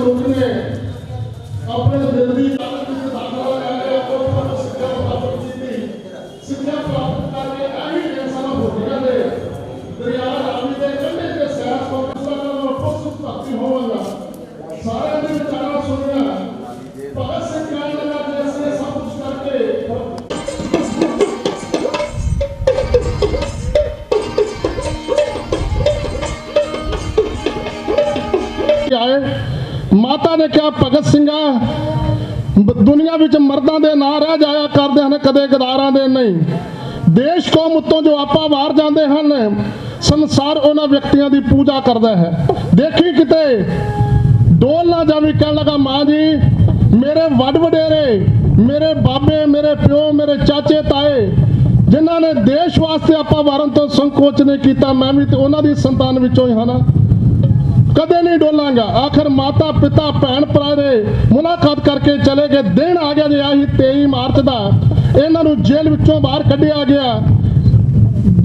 लोग ने अपने दिल की दाखिला करके शिक्षा प्राप्त करके आई इंसान होटियां ने दरिया रावी के कंढे ते सैर भक्ति होवगा सारे ने विचारा सुनिया भगत सिंह कहने लगा जैसे सब कुछ करके आए। माता ने क्या भगत सिंह दुनिया विच मर्दां दे ना रह जाया करदे हन कदे गदारां दे नहीं। देश कौम उत्तों जो आपा बाहर जाते हैं संसार उन्हां व्यक्तियों की पूजा करता है। देखी किते डोल ना जावी कह लगा मां जी मेरे वड वडेरे मेरे बाबे मेरे प्यो मेरे चाचे ताए जिन्हों ने देश वास्ते आपा वारन तो संकोच नहीं किया मैं भी तो उन्हां दी संतान विचों ही हाँ ना कदे नहीं डोलांगा। आखिर माता पिता भैन भरा ने मुलाकात करके चले गए। दिन आ गया जी आही 23 मार्च का इन्हां नूं जेल विचों बाहर कढ़िया गया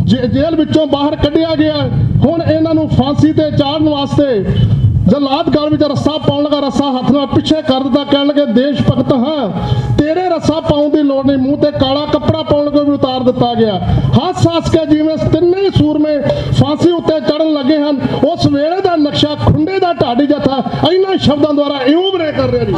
जेल विचों बाहर कढ़िया गया। हुण इन्हां नूं फांसी ते चाढ़न वास्ते जलाद गल विच रस्सा पाउण लगा रस्सा हथ नाल पिछे कर दिता कहण लगे देश भगत हाँ तेरे रस्सा पाउण दी लोड़ नहीं मूँह ते काला कपड़ा पाउण को भी उतार दिता गया। हस हस के जिवें तिन्ने सूरमे फांसी उत्ते चढ़न लगे हैं उस वेले दा नक्शा खुंडे दा ढाडी जथा इन्हां शब्दां द्वारा इउं बने कर रहा जी।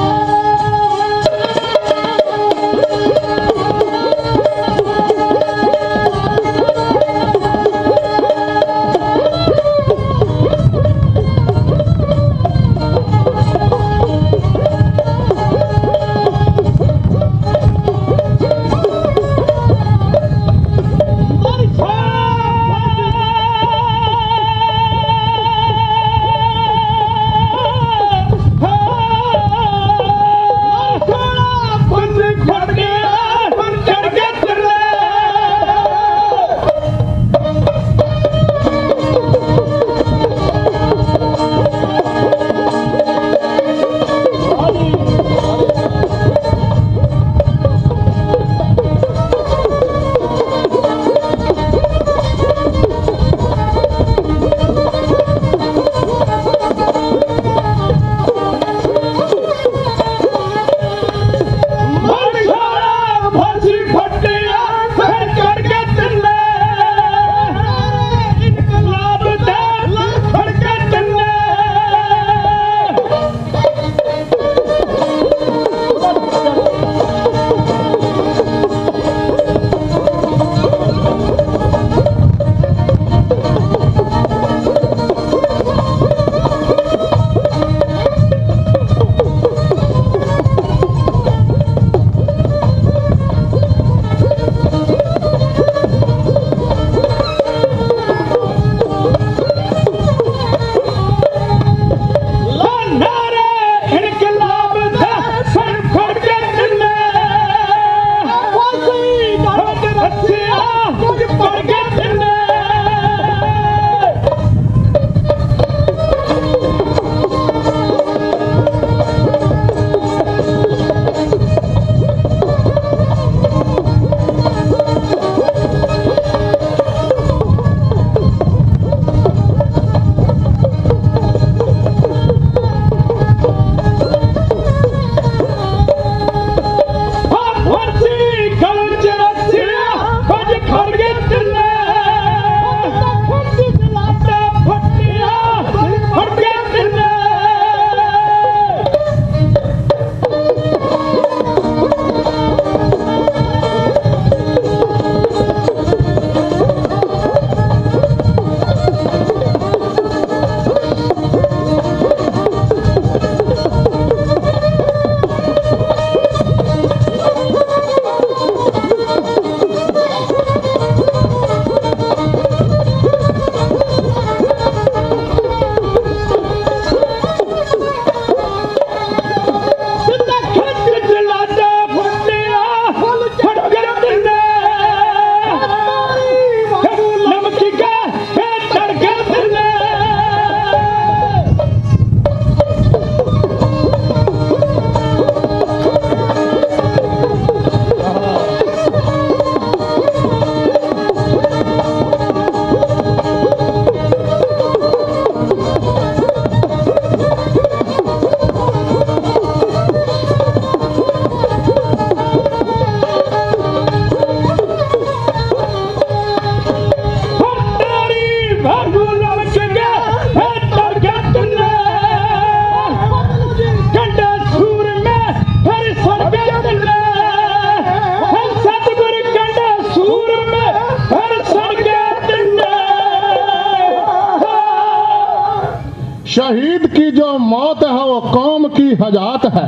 शहीद की जो मौत है वो कौम की हजात है,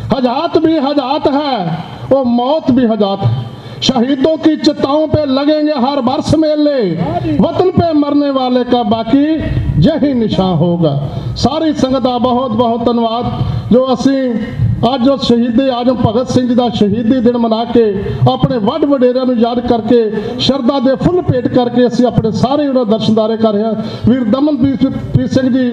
हजात भी हजात है, वो मौत भी हजात है। शहीदों की चिताओं पे लगेंगे हर वर्ष मेले, वतन पे मरने वाले का बाकी यही निशान होगा। सारी संगत का बहुत बहुत धन्यवाद जो असी आज जो शहीदी आज भगत सिंह जी का शहीदी दिन मना के अपने वड वडेरिਆਂ ਨੂੰ याद करके शरदा के फुल भेट करके असी अपने सारे उन्होंने दर्शनदारे कर रहे हैं। वीर दमनप्रीत सिंह जी,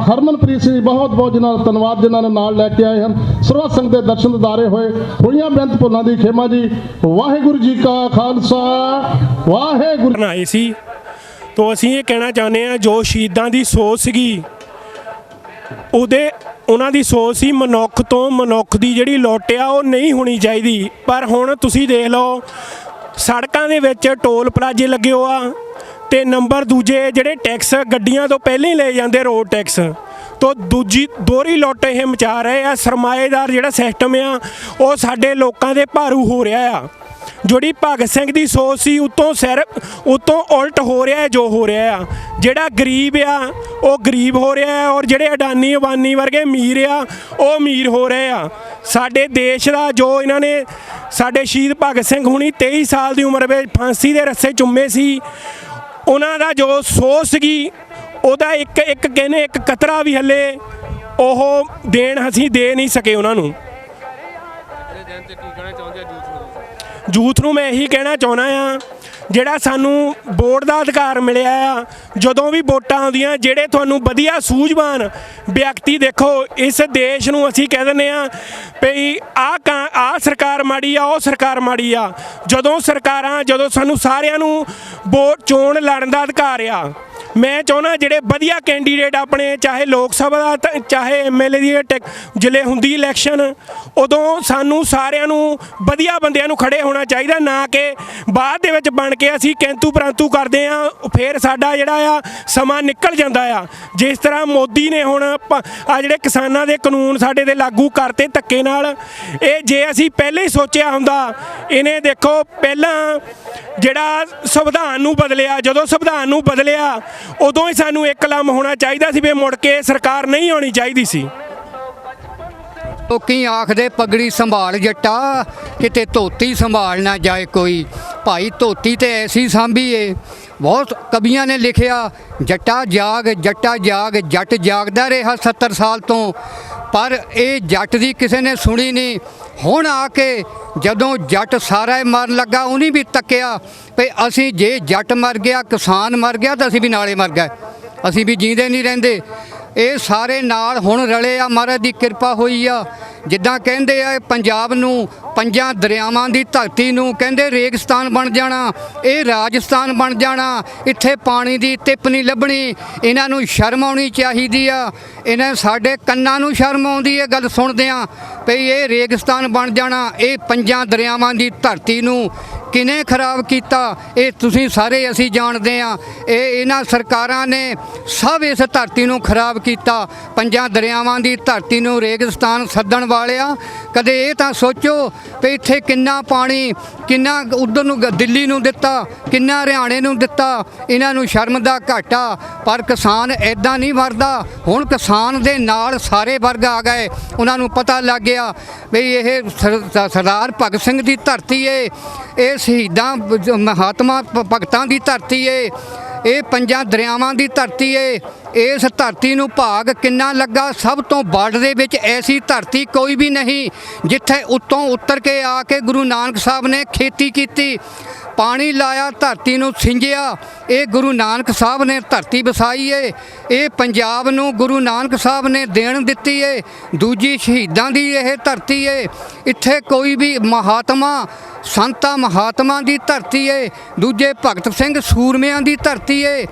हरमनप्रीत सिंह जी, बहुत बहुत जिन्होंने धन्यवाद जिन्होंने नाल लैके आए हैं। सर्व संगत के दर्शन दिदारे होए होइयां बेअंत भुल्लां दी खेमा जी। वाहिगुरू जी का खालसा वाहिगुरू आए सी। तो ਅਸੀਂ ਇਹ ਕਹਿਣਾ ਚਾਹੁੰਦੇ ਹਾਂ ਜੋ ਸ਼ਹੀਦਾਂ ਦੀ ਸੋਚ ਸੀਗੀ ਉਹਨਾਂ ਦੀ ਸੋਚ ਸੀ ਮਨੁੱਖ ਤੋਂ ਮਨੁੱਖ ਦੀ ਜਿਹੜੀ ਲੁੱਟ ਆ ਉਹ ਨਹੀਂ ਹੋਣੀ ਚਾਹੀਦੀ। ਪਰ ਹੁਣ ਤੁਸੀਂ ਦੇਖ ਲਓ ਸੜਕਾਂ ਦੇ ਵਿੱਚ ਟੋਲ ਪਲਾਜ਼ੇ ਲੱਗੇ ਹੋ ਆ ਤੇ ਨੰਬਰ ਦੂਜੇ ਜਿਹੜੇ ਟੈਕਸ ਗੱਡੀਆਂ ਤੋਂ ਪਹਿਲਾਂ ਹੀ ਲੈ ਜਾਂਦੇ ਰੋਡ ਟੈਕਸ ਤੋਂ ਦੂਜੀ ਦੋਹਰੀ ਲੁੱਟ ਇਹ ਮਚਾ ਰਹੇ ਆ। ਸਰਮਾਏਦਾਰ ਜਿਹੜਾ ਸਿਸਟਮ ਆ ਉਹ ਸਾਡੇ ਲੋਕਾਂ ਦੇ ਭਾਰੂ ਹੋ ਰਿਹਾ ਆ। ਜਿਹੜੀ ਭਗਤ ਸਿੰਘ ਦੀ ਸੋਚ ਸੀ ਉਤੋਂ ਉਲਟ ਹੋ ਰਿਹਾ ਜੋ ਹੋ ਰਿਹਾ ਆ। ਜਿਹੜਾ ਗਰੀਬ ਆ ਉਹ ਗਰੀਬ ਹੋ ਰਿਹਾ ਹੈ ਔਰ ਜਿਹੜੇ ਅਡਾਨੀ ਅਬਾਨੀ ਵਰਗੇ ਅਮੀਰ ਆ ਉਹ ਅਮੀਰ ਹੋ ਰਹੇ ਆ। ਸਾਡੇ ਦੇਸ਼ ਦਾ ਜੋ ਇਹਨਾਂ ਨੇ ਸਾਡੇ ਸ਼ਹੀਦ ਭਗਤ ਸਿੰਘ ਹੁਣੀ 23 ਸਾਲ ਦੀ ਉਮਰ ਵਿੱਚ ਫਾਂਸੀ ਦੇ ਰੱਸੇ ਚੁੰਮੇ ਸੀ, ਉਹਨਾਂ ਦਾ ਜੋ ਸੋਚ ਸੀਗੀ ਉਹਦਾ ਇੱਕ ਕਹਿੰਦੇ ਇੱਕ ਕਤਰਾ ਵੀ ਹਲੇ ਉਹ ਦੇਣ ਅਸੀਂ ਦੇ ਨਹੀਂ ਸਕੇ ਉਹਨਾਂ ਨੂੰ। ਯੂਥ ਨੂੰ ਮੈਂ ਇਹੀ ਕਹਿਣਾ ਚਾਹੁੰਦਾ ਆ ਜਿਹੜਾ ਸਾਨੂੰ ਵੋਟ ਦਾ ਅਧਿਕਾਰ ਮਿਲਿਆ ਆ, ਜਦੋਂ ਵੀ ਵੋਟਾਂ ਆਉਂਦੀਆਂ ਜਿਹੜੇ ਤੁਹਾਨੂੰ ਵਧੀਆ ਸੂਝਵਾਨ ਵਿਅਕਤੀ ਦੇਖੋ ਇਸ ਦੇਸ਼ ਨੂੰ ਅਸੀਂ ਕਹਿ ਦਿੰਦੇ ਆ ਭਈ ਆਹ ਸਰਕਾਰ ਮਾੜੀ ਆ ਉਹ ਸਰਕਾਰ ਮਾੜੀ ਆ। ਜਦੋਂ ਸਾਨੂੰ ਸਾਰਿਆਂ ਨੂੰ ਵੋਟ ਚੋਣ ਲੜਨ ਦਾ ਅਧਿਕਾਰ ਆ। ਮੈਂ ਚਾਹੁੰਦਾ ਜਿਹੜੇ ਵਧੀਆ ਕੈਂਡੀਡੇਟ ਆਪਣੇ ਚਾਹੇ ਲੋਕ ਸਭਾ ਦਾ ਚਾਹੇ MLA ਦੀ ਜ਼ਿਲ੍ਹੇ ਹੁੰਦੀ ਇਲੈਕਸ਼ਨ ਉਦੋਂ ਸਾਨੂੰ ਸਾਰਿਆਂ ਨੂੰ ਵਧੀਆ ਬੰਦਿਆਂ ਨੂੰ ਖੜੇ ਹੋਣਾ ਚਾਹੀਦਾ, ਨਾ ਕਿ ਬਾਅਦ ਦੇ ਵਿੱਚ ਬਣ ਕੇ ਅਸੀਂ ਕਿੰਤੂ ਪਰੰਤੂ ਕਰਦੇ ਹਾਂ ਫਿਰ ਸਾਡਾ ਜਿਹੜਾ ਆ ਸਮਾਂ ਨਿਕਲ ਜਾਂਦਾ ਆ। ਜਿਸ ਤਰ੍ਹਾਂ ਮੋਦੀ ਨੇ ਹੁਣ ਆ ਜਿਹੜੇ ਕਿਸਾਨਾਂ ਦੇ ਕਾਨੂੰਨ ਸਾਡੇ 'ਤੇ ਲਾਗੂ ਕਰਤੇ ਧੱਕੇ ਨਾਲ, ਇਹ ਜੇ ਅਸੀਂ ਪਹਿਲਾਂ ਹੀ ਸੋਚਿਆ ਹੁੰਦਾ ਇਹਨੇ ਦੇਖੋ ਪਹਿਲਾਂ ਜਿਹੜਾ ਸੰਵਿਧਾਨ ਨੂੰ ਬਦਲਿਆ, ਜਦੋਂ ਸੰਵਿਧਾਨ ਨੂੰ ਬਦਲਿਆ ਉਦੋਂ ਹੀ ਸਾਨੂੰ ਇਕਲਮ ਹੋਣਾ ਚਾਹੀਦਾ ਸੀ ਵੀ ਮੁੜ ਕੇ ਸਰਕਾਰ ਨਹੀਂ ਆਉਣੀ ਚਾਹੀਦੀ ਸੀ। ਲੋਕੀ ਆਖਦੇ ਪਗੜੀ ਸੰਭਾਲ ਜੱਟਾ ਕਿਤੇ ਧੋਤੀ ਸੰਭਾਲ ਨਾ ਜਾਏ ਕੋਈ। ਭਾਈ ਧੋਤੀ ਤੇ ਐਸੀ ਸਾਂਭੀ ਏ। ਬਹੁਤ ਕਵੀਆਂ ਨੇ ਲਿਖਿਆ ਜੱਟਾ ਜਾਗ ਜੱਟਾ ਜਾਗ, ਜੱਟ ਜਾਗਦਾ ਰਿਹਾ 70 ਸਾਲ ਤੋਂ, ਪਰ ਇਹ ਜੱਟ ਦੀ ਕਿਸੇ ਨੇ ਸੁਣੀ ਨਹੀਂ। ਹੁਣ ਆ ਕੇ ਜਦੋਂ ਜੱਟ ਸਾਰਾ ਮਰਨ ਲੱਗਾ ਉਹਨੇ ਵੀ ਤੱਕਿਆ ਵੀ ਅਸੀਂ ਜੇ ਜੱਟ ਮਰ ਗਿਆ ਕਿਸਾਨ ਮਰ ਗਿਆ ਤਾਂ ਅਸੀਂ ਵੀ ਨਾਲੇ ਮਰ ਗਏ, ਅਸੀਂ ਵੀ ਜੀਂਦੇ ਨਹੀਂ ਰਹਿੰਦੇ। ਇਹ ਸਾਰੇ ਨਾਲ ਹੁਣ ਰਲੇ ਆ, ਮਹਾਰਾਜ ਦੀ ਕਿਰਪਾ ਹੋਈ ਆ। ਜਿੱਦਾਂ ਕਹਿੰਦੇ ਆ ਪੰਜਾਬ ਨੂੰ 5 ਦਰਿਆਵਾਂ ਦੀ ਧਰਤੀ ਨੂੰ ਕਹਿੰਦੇ ਰੇਗਿਸਤਾਨ ਬਣ ਜਾਣਾ, ਇਹ ਰਾਜਸਥਾਨ ਬਣ ਜਾਣਾ, ਇੱਥੇ ਪਾਣੀ ਦੀ ਤਿਪ ਨਹੀਂ ਲੱਭਣੀ। ਇਹਨਾਂ ਨੂੰ ਸ਼ਰਮ ਆਉਣੀ ਚਾਹੀਦੀ ਆ। ਇਹਨਾਂ ਸਾਡੇ ਕੰਨਾਂ ਨੂੰ ਸ਼ਰਮ ਆਉਂਦੀ ਹੈ ਗੱਲ ਸੁਣਦਿਆਂ ਵੀ ਇਹ ਰੇਗਿਸਤਾਨ ਬਣ ਜਾਣਾ। ਇਹ 5 ਦਰਿਆਵਾਂ ਦੀ ਧਰਤੀ ਨੂੰ ਕਿਨੇ ਖਰਾਬ ਕੀਤਾ ਇਹ ਤੁਸੀਂ ਸਾਰੇ ਅਸੀਂ ਜਾਣਦੇ ਹਾਂ। ਇਹਨਾਂ ਸਰਕਾਰਾਂ ਨੇ ਸਭ ਇਸ ਧਰਤੀ ਨੂੰ ਖਰਾਬ ਕੀਤਾ। 5 ਦਰਿਆਵਾਂ ਦੀ ਧਰਤੀ ਨੂੰ ਰੇਗਿਸਤਾਨ ਸੱਦਣ ਵਾਲਿਆ ਕਦੇ ਇਹ ਤਾਂ ਸੋਚੋ ਵੀ ਇੱਥੇ ਕਿੰਨਾ ਪਾਣੀ ਕਿੰਨਾ ਉੱਧਰ ਨੂੰ ਦਿੱਲੀ ਨੂੰ ਦਿੱਤਾ, ਕਿੰਨਾ ਹਰਿਆਣੇ ਨੂੰ ਦਿੱਤਾ। ਇਹਨਾਂ ਨੂੰ ਸ਼ਰਮ ਦਾ ਘਾਟਾ। ਪਰ ਕਿਸਾਨ ਇੱਦਾਂ ਨਹੀਂ ਮਰਦਾ। ਹੁਣ ਕਿਸਾਨ ਦੇ ਨਾਲ ਸਾਰੇ ਵਰਗ ਆ ਗਏ, ਉਹਨਾਂ ਨੂੰ ਪਤਾ ਲੱਗ ਗਿਆ ਵੀ ਇਹ ਸਰਦਾਰ ਭਗਤ ਸਿੰਘ ਦੀ ਧਰਤੀ ਏ, ਇਹ ਸ਼ਹੀਦਾਂ ਮਹਾਤਮਾ ਭਗਤਾਂ ਦੀ ਧਰਤੀ ਏ, ਇਹ 5 ਦਰਿਆਵਾਂ ਦੀ ਧਰਤੀ ਏ। ਇਸ ਧਰਤੀ ਨੂੰ ਭਾਗ ਕਿੰਨਾ ਲੱਗਾ। ਸਭ ਤੋਂ ਬਾਰਡਰ ਦੇ ਵਿੱਚ ਐਸੀ ਧਰਤੀ ਕੋਈ ਵੀ ਨਹੀਂ ਜਿੱਥੇ ਉੱਤੋਂ ਉੱਤਰ ਕੇ ਆ ਕੇ ਗੁਰੂ ਨਾਨਕ ਸਾਹਿਬ ਨੇ ਖੇਤੀ ਕੀਤੀ, ਪਾਣੀ ਲਾਇਆ, ਧਰਤੀ ਨੂੰ ਸਿੰਜਿਆ। ਇਹ ਗੁਰੂ ਨਾਨਕ ਸਾਹਿਬ ਨੇ ਧਰਤੀ ਵਸਾਈ ਏ। ਇਹ ਪੰਜਾਬ ਨੂੰ ਗੁਰੂ ਨਾਨਕ ਸਾਹਿਬ ਨੇ ਦੇਣ ਦਿੱਤੀ ਏ। ਦੂਜੀ ਸ਼ਹੀਦਾਂ ਦੀ ਇਹ ਧਰਤੀ ਏ। ਇੱਥੇ ਕੋਈ ਵੀ ਮਹਾਤਮਾ ਸੰਤਾਂ ਮਹਾਤਮਾ ਦੀ ਧਰਤੀ ਏ। ਦੂਜੇ ਭਗਤ ਸਿੰਘ ਸੂਰਮਿਆਂ ਦੀ ਧਰਤੀ ਏ।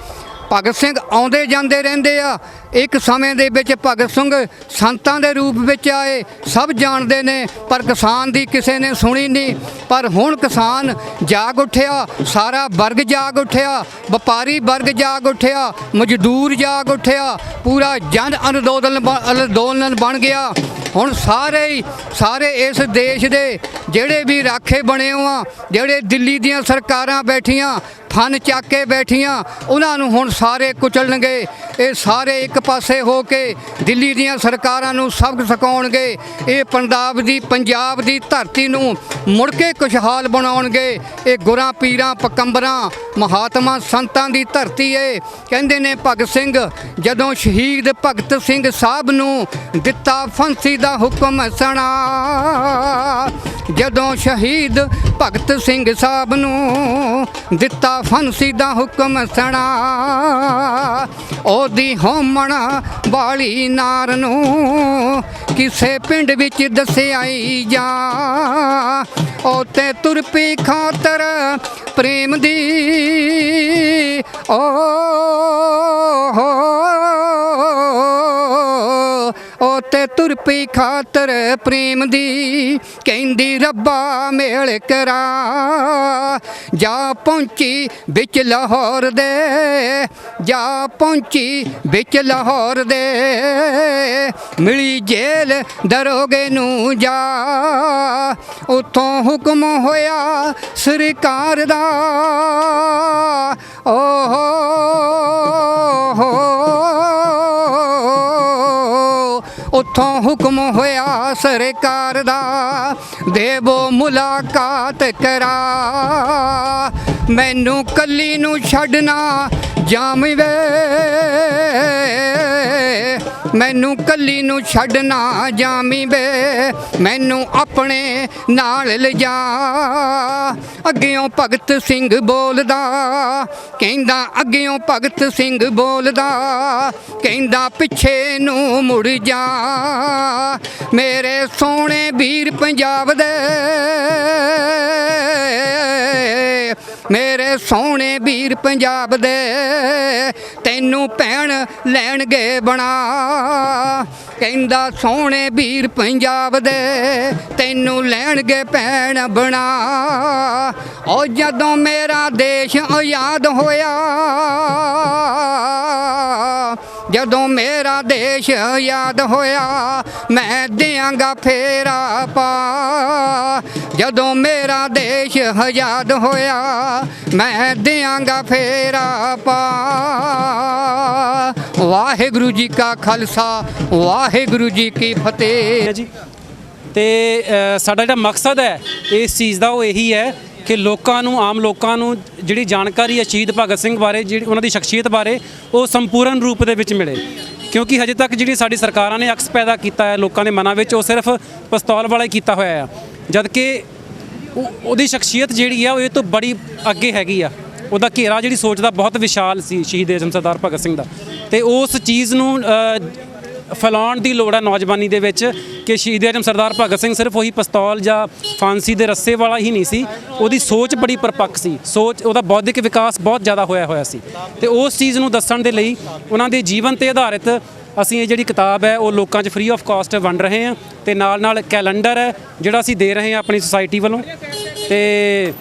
ਭਗਤ ਸਿੰਘ ਆਉਂਦੇ ਜਾਂਦੇ ਰਹਿੰਦੇ ਆ। ਇੱਕ ਸਮੇਂ ਦੇ ਵਿੱਚ ਭਗਤ ਸਿੰਘ ਸੰਤਾਂ ਦੇ ਰੂਪ ਵਿੱਚ ਆਏ, ਸਭ ਜਾਣਦੇ ਨੇ, ਪਰ ਕਿਸਾਨ ਦੀ ਕਿਸੇ ਨੇ ਸੁਣੀ ਨਹੀਂ। ਪਰ ਹੁਣ ਕਿਸਾਨ ਜਾਗ ਉੱਠਿਆ, ਸਾਰਾ ਵਰਗ ਜਾਗ ਉੱਠਿਆ, ਵਪਾਰੀ ਵਰਗ ਜਾਗ ਉੱਠਿਆ, ਮਜ਼ਦੂਰ ਜਾਗ ਉੱਠਿਆ, ਪੂਰਾ ਜਨ ਅੰਦੋਲਨ ਬਣ ਗਿਆ। ਹੁਣ ਸਾਰੇ ਇਸ ਦੇਸ਼ ਦੇ ਜਿਹੜੇ ਵੀ ਰਾਖੇ ਬਣੇ ਹੋ ਆ, ਜਿਹੜੇ ਦਿੱਲੀ ਦੀਆਂ ਸਰਕਾਰਾਂ ਬੈਠੀਆਂ ਫਨ ਚੱਕ ਕੇ ਬੈਠੀਆਂ ਉਹਨਾਂ ਨੂੰ ਹੁਣ ਸਾਰੇ ਕੁਚਲਣਗੇ। ਇਹ ਸਾਰੇ ਇੱਕ ਪਾਸੇ ਹੋ ਕੇ ਦਿੱਲੀ ਦੀਆਂ ਸਰਕਾਰਾਂ ਨੂੰ ਸਬਕ ਸਿਖਾਉਣਗੇ। ਇਹ ਪੰਜਾਬ ਦੀ ਧਰਤੀ ਨੂੰ ਮੁੜ ਕੇ ਖੁਸ਼ਹਾਲ ਬਣਾਉਣਗੇ। ਇਹ ਗੁਰਾਂ ਪੀਰਾਂ ਪਕੰਬਰਾਂ ਮਹਾਤਮਾ ਸੰਤਾਂ ਦੀ ਧਰਤੀ ਏ। ਕਹਿੰਦੇ ਨੇ ਭਗਤ ਸਿੰਘ ਜਦੋਂ ਸ਼ਹੀਦ ਭਗਤ ਸਿੰਘ ਸਾਹਿਬ ਨੂੰ ਦਿੱਤਾ ਫਾਂਸੀ ਦਾ ਹੁਕਮ ਸੁਣਾ, ਜਦੋਂ ਸ਼ਹੀਦ ਭਗਤ ਸਿੰਘ ਸਾਹਿਬ ਨੂੰ ਦਿੱਤਾ ਫਾਂਸੀ ਦਾ ਹੁਕਮ ਸੁਣਾ, ਉਹਦੀ ਹੋਮਣ ਵਾਲੀ ਨਾਰ ਨੂੰ ਕਿਸੇ ਪਿੰਡ ਵਿੱਚ ਦੱਸਿਆਈ ਜਾ, ਉਹ ਤੇ ਤੁਰ ਪਈ ਖਾਤਰ ਪ੍ਰੇਮ ਦੀ ਉਹ ਤੇ ਤੁਰ ਪਈ ਖਾਤਰ ਪ੍ਰੇਮ ਦੀ, ਕਹਿੰਦੀ ਰੱਬਾ ਮੇਲ ਕਰਾ। ਜਾ ਪਹੁੰਚੀ ਵਿੱਚ ਲਾਹੌਰ ਦੇ, ਜਾ ਪਹੁੰਚੀ ਵਿੱਚ ਲਾਹੌਰ ਦੇ, ਮਿਲੀ ਜੇਲ੍ਹ ਦਰੋਗੇ ਨੂੰ ਜਾ, ਉੱਥੋਂ ਹੁਕਮ ਹੋਇਆ ਸਰਕਾਰ ਦਾ, ਉੱਥੋਂ ਹੁਕਮ ਹੋਇਆ ਸਰਕਾਰ ਦਾ, ਦੇਵੋ ਮੁਲਾਕਾਤ ਕਰਾ, ਮੈਨੂੰ ਕੱਲੀ ਨੂੰ ਛੱਡਣਾ ਜਾਮੀ ਵੇ, ਮੈਨੂੰ ਕੱਲੀ ਨੂੰ ਛੱਡਣਾ ਜਾਮੀ ਵੇ, ਮੈਨੂੰ ਆਪਣੇ ਨਾਲ ਲਿਜਾ। ਅੱਗਿਓਂ ਭਗਤ ਸਿੰਘ ਬੋਲਦਾ, ਕਹਿੰਦਾ ਅੱਗਿਓਂ ਭਗਤ ਸਿੰਘ ਬੋਲਦਾ, ਕਹਿੰਦਾ ਪਿੱਛੇ ਨੂੰ ਮੁੜ ਜਾ, ਮੇਰੇ ਸੋਹਣੇ ਵੀਰ ਪੰਜਾਬ ਦੇ, ਮੇਰੇ ਸੋਹਣੇ ਵੀਰ ਪੰਜਾਬ ਦੇ, ਤੈਨੂੰ ਭੈਣ ਲੈਣਗੇ ਬਣਾ, ਕਹਿੰਦਾ ਸੋਹਣੇ ਵੀਰ ਪੰਜਾਬ ਦੇ, ਤੈਨੂੰ ਲੈਣਗੇ ਭੈਣ ਬਣਾ। ਉਹ ਜਦੋਂ ਮੇਰਾ ਦੇਸ਼ ਆਜ਼ਾਦ ਹੋਇਆ, ਜਦੋਂ ਮੇਰਾ ਦੇਸ਼ ਆਜ਼ਾਦ ਹੋਇਆ, ਮੈਂ ਦਿਆਂਗਾ ਫੇਰਾ ਪਾ, ਜਦੋਂ ਮੇਰਾ ਦੇਸ਼ ਆਜ਼ਾਦ ਹੋਇਆ, ਮੈਂ ਦਿਆਂਗਾ ਫੇਰਾ ਪਾ। ਵਾਹਿਗੁਰੂ ਜੀ ਕਾ ਖਾਲਸਾ, ਵਾਹਿਗੁਰੂ ਜੀ ਕੀ ਫਤਿਹ ਜੀ। ਤੇ ਸਾਡਾ ਜਿਹੜਾ ਮਕਸਦ ਹੈ ਇਸ ਚੀਜ਼ ਦਾ ਉਹ ਇਹੀ ਹੈ ਕਿ ਲੋਕਾਂ ਨੂੰ, ਆਮ ਲੋਕਾਂ ਨੂੰ ਜਿਹੜੀ ਜਾਣਕਾਰੀ ਹੈ ਸ਼ਹੀਦ ਭਗਤ ਸਿੰਘ ਬਾਰੇ, ਜਿਹੜੀ ਉਹਨਾਂ ਦੀ ਸ਼ਖਸੀਅਤ ਬਾਰੇ, ਉਹ ਸੰਪੂਰਨ ਰੂਪ ਦੇ ਵਿੱਚ ਮਿਲੇ। ਕਿਉਂਕਿ ਹਜੇ ਤੱਕ ਜਿਹੜੀ ਸਾਡੀ ਸਰਕਾਰਾਂ ਨੇ ਅਕਸ ਪੈਦਾ ਕੀਤਾ ਹੈ ਲੋਕਾਂ ਦੇ ਮਨਾਂ ਵਿੱਚ, ਉਹ ਸਿਰਫ ਪਿਸਤੌਲ ਵਾਲਾ ਹੀ ਕੀਤਾ ਹੋਇਆ ਆ, ਜਦ ਕਿ ਉਹਦੀ ਸ਼ਖਸੀਅਤ ਜਿਹੜੀ ਆ ਉਹ ਇਹ ਤੋਂ ਬੜੀ ਅੱਗੇ ਹੈਗੀ ਆ। ਉਹਦਾ ਘੇਰਾ ਜਿਹੜੀ ਸੋਚ ਦਾ ਬਹੁਤ ਵਿਸ਼ਾਲ ਸੀ ਸ਼ਹੀਦ ਆਜ਼ਮ ਸਰਦਾਰ ਭਗਤ ਸਿੰਘ ਦਾ, ਤੇ ਉਸ ਚੀਜ਼ ਨੂੰ ਫੈਲਾਉਣ ਦੀ ਲੋੜ ਹੈ ਨੌਜਵਾਨੀ ਦੇ ਵਿੱਚ ਕਿ ਸ਼ਹੀਦ ਆਜ਼ਮ ਸਰਦਾਰ ਭਗਤ ਸਿੰਘ ਸਿਰਫ ਉਹੀ ਪਿਸਤੌਲ ਜਾਂ ਫਾਂਸੀ ਦੇ ਰੱਸੇ ਵਾਲਾ ਹੀ ਨਹੀਂ ਸੀ, ਉਹਦੀ ਸੋਚ ਬੜੀ ਪਰਪੱਕ ਸੀ, ਸੋਚ ਉਹਦਾ ਬੌਧਿਕ ਵਿਕਾਸ ਬਹੁਤ ਜ਼ਿਆਦਾ ਹੋਇਆ ਸੀ। ਤੇ ਉਸ ਚੀਜ਼ ਨੂੰ ਦੱਸਣ ਦੇ ਲਈ ਉਹਨਾਂ ਦੇ ਜੀਵਨ ਤੇ ਆਧਾਰਿਤ ਅਸੀਂ ਇਹ ਜਿਹੜੀ ਕਿਤਾਬ ਹੈ ਉਹ ਲੋਕਾਂ 'ਚ ਫ੍ਰੀ ਆਫ ਕਾਸਟ ਵੰਡ ਰਹੇ ਹਾਂ, ਤੇ ਨਾਲ ਕੈਲੰਡਰ ਹੈ ਜਿਹੜਾ ਅਸੀਂ ਦੇ ਰਹੇ ਹਾਂ ਆਪਣੀ ਸੁਸਾਇਟੀ ਵੱਲੋਂ। ਤੇ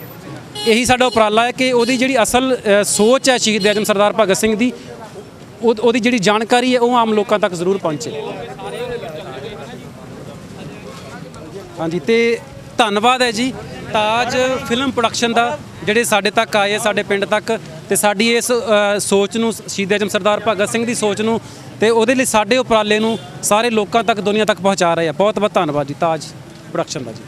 ਇਹੀ ਸਾਡਾ ਉਪਰਾਲਾ ਹੈ ਕਿ ਉਹਦੀ ਜਿਹੜੀ ਅਸਲ ਸੋਚ ਹੈ ਸ਼ਹੀਦ ਆਜ਼ਮ ਸਰਦਾਰ ਭਗਤ ਸਿੰਘ ਦੀ, ਉਹਦੀ ਜਿਹੜੀ ਜਾਣਕਾਰੀ ਹੈ ਉਹ ਆਮ ਲੋਕਾਂ ਤੱਕ ਜ਼ਰੂਰ ਪਹੁੰਚੇ। ਹਾਂਜੀ, ਤੇ ਧੰਨਵਾਦ ਹੈ ਜੀ ਤਾਜ ਫਿਲਮ ਪ੍ਰੋਡਕਸ਼ਨ ਦਾ, ਜਿਹੜੇ ਸਾਡੇ ਤੱਕ ਆਏ, ਸਾਡੇ ਪਿੰਡ ਤੱਕ, ਤੇ ਸਾਡੀ ਇਸ ਸੋਚ ਨੂੰ, ਸ਼ਹੀਦ ਆਜ਼ਮ ਸਰਦਾਰ ਭਗਤ ਸਿੰਘ ਦੀ ਸੋਚ ਨੂੰ, ਤੇ ਉਹਦੇ ਲਈ ਸਾਡੇ ਉਪਰਾਲੇ ਨੂੰ ਸਾਰੇ ਲੋਕਾਂ ਤੱਕ, ਦੁਨੀਆ ਤੱਕ ਪਹੁੰਚਾ ਰਹੇ ਆ। ਬਹੁਤ ਬਹੁਤ ਧੰਨਵਾਦ ਜੀ ਤਾਜ ਪ੍ਰੋਡਕਸ਼ਨ ਦਾ ਜੀ।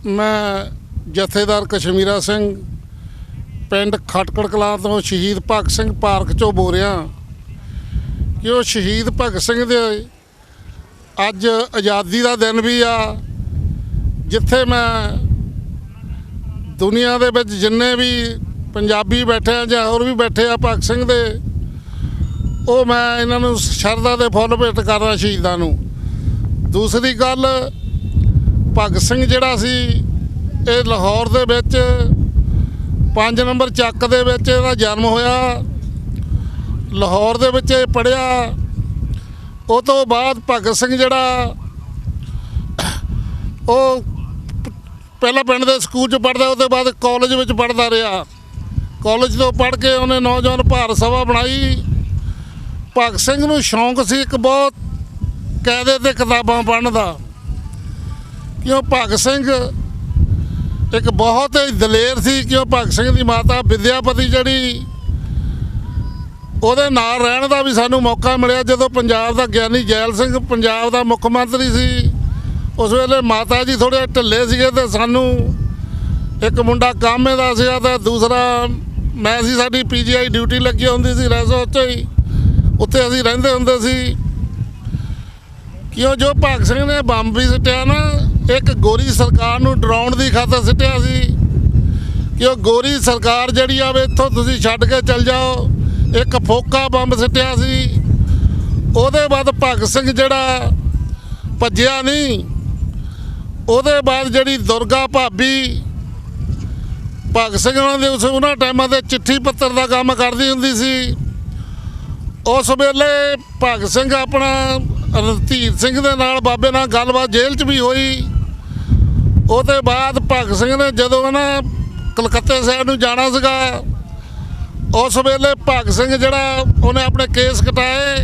ਮੈਂ ਜਥੇਦਾਰ ਕਸ਼ਮੀਰਾ ਸਿੰਘ ਪਿੰਡ ਖਟਕੜ ਕਲਾਂ ਤੋਂ ਸ਼ਹੀਦ ਭਗਤ ਸਿੰਘ ਪਾਰਕ 'ਚੋਂ ਬੋਲ ਰਿਹਾ ਕਿ ਉਹ ਸ਼ਹੀਦ ਭਗਤ ਸਿੰਘ ਦੇ ਅੱਜ ਆਜ਼ਾਦੀ ਦਾ ਦਿਨ ਵੀ ਆ, ਜਿੱਥੇ ਮੈਂ ਦੁਨੀਆ ਦੇ ਵਿੱਚ ਜਿੰਨੇ ਵੀ ਪੰਜਾਬੀ ਬੈਠੇ ਆ ਜਾਂ ਹੋਰ ਵੀ ਬੈਠੇ ਆ ਭਗਤ ਸਿੰਘ ਦੇ, ਉਹ ਮੈਂ ਇਹਨਾਂ ਨੂੰ ਸ਼ਰਧਾ ਦੇ ਫੁੱਲ ਭੇਟ ਕਰਦਾ ਸ਼ਹੀਦਾਂ ਨੂੰ। ਦੂਸਰੀ ਗੱਲ, ਭਗਤ ਸਿੰਘ ਜਿਹੜਾ ਸੀ ਇਹ ਲਾਹੌਰ ਦੇ ਵਿੱਚ 5 ਨੰਬਰ ਚੱਕ ਦੇ ਵਿੱਚ ਇਹਦਾ ਜਨਮ ਹੋਇਆ। ਲਾਹੌਰ ਦੇ ਵਿੱਚ ਇਹ ਪੜ੍ਹਿਆ। ਉਹ ਤੋਂ ਬਾਅਦ ਭਗਤ ਸਿੰਘ ਜਿਹੜਾ ਉਹ ਪਹਿਲਾਂ ਪਿੰਡ ਦੇ ਸਕੂਲ 'ਚ ਪੜ੍ਹਦਾ, ਉਹ ਤੋਂ ਬਾਅਦ ਕਾਲਜ ਵਿੱਚ ਪੜ੍ਹਦਾ ਰਿਹਾ। ਕਾਲਜ ਤੋਂ ਪੜ੍ਹ ਕੇ ਉਹਨੇ ਨੌਜਵਾਨ ਭਾਰਤ ਸਭਾ ਬਣਾਈ। ਭਗਤ ਸਿੰਘ ਨੂੰ ਸ਼ੌਂਕ ਸੀ ਇੱਕ ਬਹੁਤ ਕਾਇਦੇ ਤੇ ਕਿਤਾਬਾਂ ਪੜ੍ਹਨ ਦਾ, ਕਿਉਂ ਭਗਤ ਸਿੰਘ ਇੱਕ ਬਹੁਤ ਹੀ ਦਲੇਰ ਸੀ। ਕਿਉਂ ਭਗਤ ਸਿੰਘ ਦੀ ਮਾਤਾ ਵਿਦਿਆਪਤੀ ਜਿਹੜੀ, ਉਹਦੇ ਨਾਲ ਰਹਿਣ ਦਾ ਵੀ ਸਾਨੂੰ ਮੌਕਾ ਮਿਲਿਆ ਜਦੋਂ ਪੰਜਾਬ ਦਾ ਗਿਆਨੀ ਜੈਲ ਸਿੰਘ ਪੰਜਾਬ ਦਾ ਮੁੱਖ ਮੰਤਰੀ ਸੀ। ਉਸ ਵੇਲੇ ਮਾਤਾ ਜੀ ਥੋੜ੍ਹੇ ਢਿੱਲੇ ਸੀਗੇ ਅਤੇ ਸਾਨੂੰ ਇੱਕ ਮੁੰਡਾ ਕਾਮੇ ਦਾ ਸੀਗਾ ਅਤੇ ਦੂਸਰਾ ਮੈਂ ਸੀ। ਸਾਡੀ PGI ਡਿਊਟੀ ਲੱਗੀ ਹੁੰਦੀ ਸੀ ਰੈਸੋਰਟ 'ਚ ਹੀ, ਉੱਥੇ ਅਸੀਂ ਰਹਿੰਦੇ ਹੁੰਦੇ ਸੀ। ਕਿਉਂ ਜੋ ਭਗਤ ਸਿੰਘ ਨੇ ਬੰਬ ਵੀ ਸਿੱਟਿਆ ਨਾ, ਇੱਕ ਗੋਰੀ ਸਰਕਾਰ ਨੂੰ ਡਰਾਉਣ ਦੀ ਖਾਤਰ ਸਿੱਟਿਆ ਸੀ ਕਿ ਉਹ ਗੋਰੀ ਸਰਕਾਰ ਜਿਹੜੀ ਆਵੇ ਇੱਥੋਂ ਤੁਸੀਂ ਛੱਡ ਕੇ ਚੱਲ ਜਾਓ। ਇੱਕ ਫੋਕਾ ਬੰਬ ਸਿੱਟਿਆ ਸੀ। ਉਹਦੇ ਬਾਅਦ ਭਗਤ ਸਿੰਘ ਜਿਹੜਾ ਭੱਜਿਆ ਨਹੀਂ। ਉਹਦੇ ਬਾਅਦ ਜਿਹੜੀ ਦੁਰਗਾ ਭਾਬੀ ਭਗਤ ਸਿੰਘ ਉਹਨਾਂ ਟਾਈਮਾਂ ਦੇ ਚਿੱਠੀ ਪੱਤਰ ਦਾ ਕੰਮ ਕਰਦੀ ਹੁੰਦੀ ਸੀ। ਉਸ ਵੇਲੇ ਭਗਤ ਸਿੰਘ ਆਪਣਾ ਰਣਧੀਰ ਸਿੰਘ ਦੇ ਨਾਲ ਬਾਬੇ ਨਾਲ ਗੱਲਬਾਤ ਜੇਲ੍ਹ 'ਚ ਵੀ ਹੋਈ। ਉਹਦੇ ਬਾਅਦ ਭਗਤ ਸਿੰਘ ਨੇ ਜਦੋਂ ਨਾ ਕਲਕੱਤੇ ਸਾਹਿਬ ਨੂੰ ਜਾਣਾ ਸੀਗਾ, ਉਸ ਵੇਲੇ ਭਗਤ ਸਿੰਘ ਜਿਹੜਾ ਉਹਨੇ ਆਪਣੇ ਕੇਸ ਕਟਾਏ,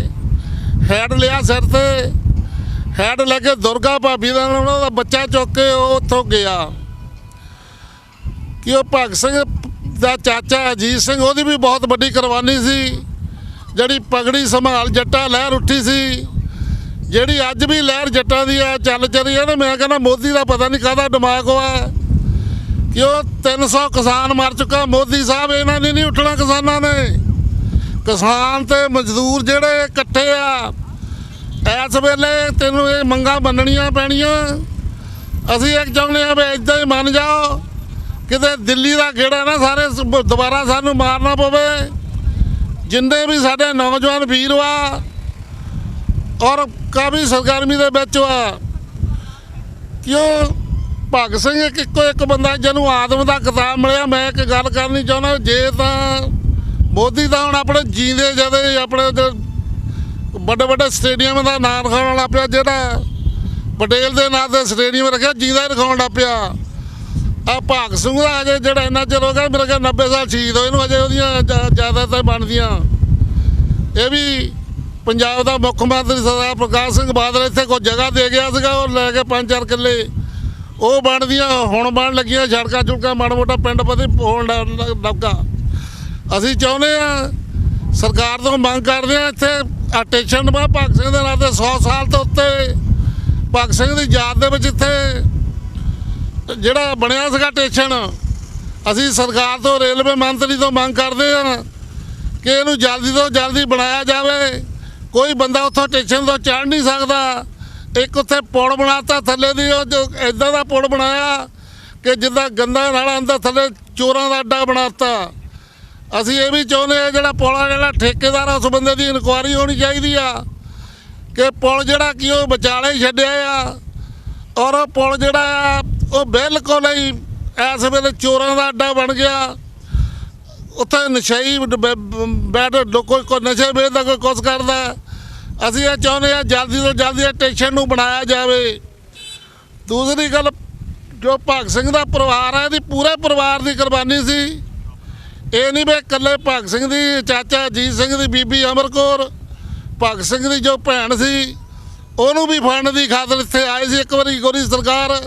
ਹੈਡ ਲਿਆ ਸਿਰ 'ਤੇ, ਹੈਡ ਲੈ ਕੇ ਦੁਰਗਾ ਭਾਬੀ ਦਾ ਉਹਨਾਂ ਦਾ ਬੱਚਾ ਚੁੱਕ ਕੇ ਉਹ ਉੱਥੋਂ ਗਿਆ। ਕਿ ਉਹ ਭਗਤ ਸਿੰਘ ਦਾ ਚਾਚਾ ਅਜੀਤ ਸਿੰਘ, ਉਹਦੀ ਵੀ ਬਹੁਤ ਵੱਡੀ ਕੁਰਬਾਨੀ ਸੀ। ਜਿਹੜੀ ਪਗੜੀ ਸੰਭਾਲ ਜੱਟਾ ਲਹਿਰ ਉੱਠੀ ਸੀ, ਜਿਹੜੀ ਅੱਜ ਵੀ ਲਹਿਰ ਜੱਟਾਂ ਦੀ ਆ ਚੱਲ ਰਹੀ ਹੈ ਨਾ। ਮੈਂ ਕਹਿੰਦਾ ਮੋਦੀ ਦਾ ਪਤਾ ਨਹੀਂ ਕਾਹਦਾ ਦਿਮਾਗ ਹੋਇਆ ਕਿ ਉਹ 300 ਕਿਸਾਨ ਮਰ ਚੁੱਕਾ। ਮੋਦੀ ਸਾਹਿਬ ਇਹਨਾਂ ਨੇ ਨਹੀਂ ਉੱਠਣਾ, ਕਿਸਾਨਾਂ ਨੇ। ਕਿਸਾਨ ਤੇ ਮਜ਼ਦੂਰ ਜਿਹੜੇ ਇਕੱਠੇ ਆ ਇਸ ਵੇਲੇ, ਤੈਨੂੰ ਇਹ ਮੰਗਾਂ ਮੰਨਣੀਆਂ ਪੈਣੀਆਂ। ਅਸੀਂ ਇੱਕ ਚਾਹੁੰਦੇ ਹਾਂ ਵੀ ਇੱਦਾਂ ਹੀ ਮੰਨ ਜਾਓ, ਕਿਤੇ ਦਿੱਲੀ ਦਾ ਗੇੜਾ ਨਾ ਸਾਰੇ ਦੁਬਾਰਾ ਸਾਨੂੰ ਮਾਰਨਾ ਪਵੇ। ਜਿੰਨੇ ਵੀ ਸਾਡੇ ਨੌਜਵਾਨ ਵੀਰ ਵਾ ਔਰ ਕਾਫੀ ਸਰਗਰਮੀ ਦੇ ਵਿੱਚ ਵਾ, ਕਿਉਂ ਭਗਤ ਸਿੰਘ ਇੱਕੋ ਇੱਕ ਬੰਦਾ ਜਿਹਨੂੰ ਆਦਮ ਦਾ ਖਿਤਾਬ ਮਿਲਿਆ। ਮੈਂ ਇੱਕ ਗੱਲ ਕਰਨੀ ਚਾਹੁੰਦਾ, ਜੇ ਤਾਂ ਮੋਦੀ ਤਾਂ ਹੁਣ ਆਪਣੇ ਜੀਂਦੇ ਜਦੇ ਆਪਣੇ ਵੱਡੇ ਵੱਡੇ ਸਟੇਡੀਅਮ ਦਾ ਨਾਂ ਰਖਾਉਣ ਲੱਗ ਪਿਆ। ਜਿਹੜਾ ਪਟੇਲ ਦੇ ਨਾਂ 'ਤੇ ਸਟੇਡੀਅਮ ਰੱਖਿਆ, ਜੀਂਦਾ ਹੀ ਰਖਾਉਣ ਲੱਗ ਪਿਆ। ਆ ਭਗਤ ਸਿੰਘ ਦਾ ਅਜੇ ਜਿਹੜਾ ਇੰਨਾ ਚਿਰ ਹੋ ਗਿਆ, ਮੇਰੇ ਖਿਆਲ 90 ਸਾਲ ਸ਼ਹੀਦ ਹੋਏ ਨੂੰ, ਅਜੇ ਉਹਦੀਆਂ ਜ਼ਿਆਦਾਤਰ ਬਣਦੀਆਂ। ਇਹ ਵੀ ਪੰਜਾਬ ਦਾ ਮੁੱਖ ਮੰਤਰੀ ਸਰਦਾਰ ਪ੍ਰਕਾਸ਼ ਸਿੰਘ ਬਾਦਲ ਇੱਥੇ ਕੋਈ ਜਗ੍ਹਾ ਦੇ ਗਿਆ ਸੀਗਾ, ਉਹ ਲੈ ਕੇ 5-4 ਕਿੱਲੇ ਉਹ ਬਣਦੀਆਂ, ਹੁਣ ਬਣ ਲੱਗੀਆਂ ਸੜਕਾਂ ਚੁੜਕਾਂ, ਮਾੜਾ ਮੋਟਾ ਪਿੰਡ ਪਤੀ ਹੋਣ ਲੱਗਾ। ਅਸੀਂ ਚਾਹੁੰਦੇ ਹਾਂ, ਸਰਕਾਰ ਤੋਂ ਮੰਗ ਕਰਦੇ ਹਾਂ, ਇੱਥੇ ਸਟੇਸ਼ਨ ਭਗਤ ਸਿੰਘ ਦੇ ਨਾਂ 'ਤੇ 100 ਸਾਲ ਤੋਂ ਉੱਤੇ ਭਗਤ ਸਿੰਘ ਦੀ ਯਾਦ ਦੇ ਵਿੱਚ ਇੱਥੇ ਜਿਹੜਾ ਬਣਿਆ ਸੀਗਾ ਸਟੇਸ਼ਨ, ਅਸੀਂ ਸਰਕਾਰ ਤੋਂ ਰੇਲਵੇ ਮੰਤਰੀ ਤੋਂ ਮੰਗ ਕਰਦੇ ਹਾਂ ਕਿ ਇਹਨੂੰ ਜਲਦੀ ਤੋਂ ਜਲਦੀ ਬਣਾਇਆ ਜਾਵੇ। ਕੋਈ ਬੰਦਾ ਉੱਥੋਂ ਸਟੇਸ਼ਨ ਤੋਂ ਚੜ੍ਹ ਨਹੀਂ ਸਕਦਾ। ਇੱਕ ਉੱਥੇ ਪੁਲ ਬਣਾਤਾ ਥੱਲੇ ਦੀ, ਉਹ ਜੋ ਇੱਦਾਂ ਦਾ ਪੁਲ ਬਣਾਇਆ ਕਿ ਜਿੱਦਾਂ ਗੰਦਾ ਨਾਲਾ ਅੰਦਰ ਥੱਲੇ ਚੋਰਾਂ ਦਾ ਅੱਡਾ ਬਣਾਤਾ। ਅਸੀਂ ਇਹ ਵੀ ਚਾਹੁੰਦੇ ਹਾਂ ਜਿਹੜਾ ਪੁਲ ਆ, ਜਿਹੜਾ ਠੇਕੇਦਾਰ ਆ, ਉਸ ਬੰਦੇ ਦੀ ਇਨਕੁਆਇਰੀ ਹੋਣੀ ਚਾਹੀਦੀ ਆ ਕਿ ਪੁਲ ਜਿਹੜਾ ਕਿ ਉਹ ਵਿਚਾਲੇ ਛੱਡਿਆ ਆ, ਔਰ ਉਹ ਪੁਲ ਜਿਹੜਾ ਆ ਉਹ ਬਿਲਕੁਲ ਹੀ ਇਸ ਵੇਲੇ ਚੋਰਾਂ ਦਾ ਅੱਡਾ ਬਣ ਗਿਆ। ਉੱਥੇ ਨਸ਼ਈ ਬੈਠ ਕੋਈ ਨਸ਼ੇ ਵੇਚਦਾ, ਕੋਈ ਕੁਛ ਕਰਦਾ। ਅਸੀਂ ਇਹ ਚਾਹੁੰਦੇ ਹਾਂ ਜਲਦੀ ਤੋਂ ਜਲਦੀ ਸਟੇਸ਼ਨ ਨੂੰ ਬਣਾਇਆ ਜਾਵੇ। ਦੂਸਰੀ ਗੱਲ, ਜੋ ਭਗਤ ਸਿੰਘ ਦਾ ਪਰਿਵਾਰ ਹੈ, ਇਹਦੀ ਪੂਰੇ ਪਰਿਵਾਰ ਦੀ ਕੁਰਬਾਨੀ ਸੀ। ਇਹ ਨਹੀਂ ਵੀ ਇਕੱਲੇ ਭਗਤ ਸਿੰਘ ਦੀ, ਚਾਚਾ ਅਜੀਤ ਸਿੰਘ ਦੀ ਬੀਬੀ ਅਮਰ ਕੌਰ, ਭਗਤ ਸਿੰਘ ਦੀ ਜੋ ਭੈਣ ਸੀ ਉਹਨੂੰ ਵੀ ਫੜਨ ਦੀ ਖਾਤਰ ਇੱਥੇ ਆਏ ਸੀ ਇੱਕ ਵਾਰੀ ਗੋਰੀ ਸਰਕਾਰ।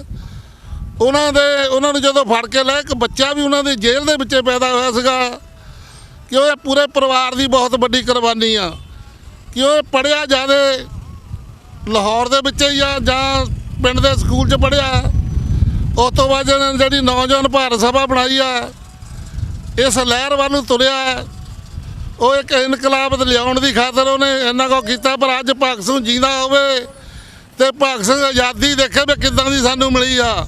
ਉਹਨਾਂ ਨੂੰ ਜਦੋਂ ਫੜ ਕੇ ਲੈ, ਇੱਕ ਬੱਚਾ ਵੀ ਉਹਨਾਂ ਦੀ ਜੇਲ੍ਹ ਦੇ ਵਿੱਚ ਪੈਦਾ ਹੋਇਆ ਸੀਗਾ। ਕਿ ਉਹ ਪੂਰੇ ਪਰਿਵਾਰ ਦੀ ਬਹੁਤ ਵੱਡੀ ਕੁਰਬਾਨੀ ਆ। ਕਿ ਉਹ ਪੜ੍ਹਿਆ ਜ਼ਿਆਦਾ ਲਾਹੌਰ ਦੇ ਵਿੱਚ ਹੀ ਆ ਜਾਂ ਪਿੰਡ ਦੇ ਸਕੂਲ 'ਚ ਪੜ੍ਹਿਆ। ਉਸ ਤੋਂ ਬਾਅਦ ਇਹਨਾਂ ਨੇ ਜਿਹੜੀ ਨੌਜਵਾਨ ਭਾਰਤ ਸਭਾ ਬਣਾਈ ਆ, ਇਸ ਲਹਿਰ ਵੱਲ ਨੂੰ ਤੁਰਿਆ। ਉਹ ਇੱਕ ਇਨਕਲਾਬ ਲਿਆਉਣ ਦੀ ਖਾਤਰ ਉਹਨੇ ਇੰਨਾ ਕੁ ਕੀਤਾ। ਪਰ ਅੱਜ ਭਗਤ ਸਿੰਘ ਜਿੰਦਾ ਹੋਵੇ ਤੇ ਭਗਤ ਸਿੰਘ ਆਜ਼ਾਦੀ ਦੇਖੇ ਵੀ ਕਿੱਦਾਂ ਦੀ ਸਾਨੂੰ ਮਿਲੀ ਆ।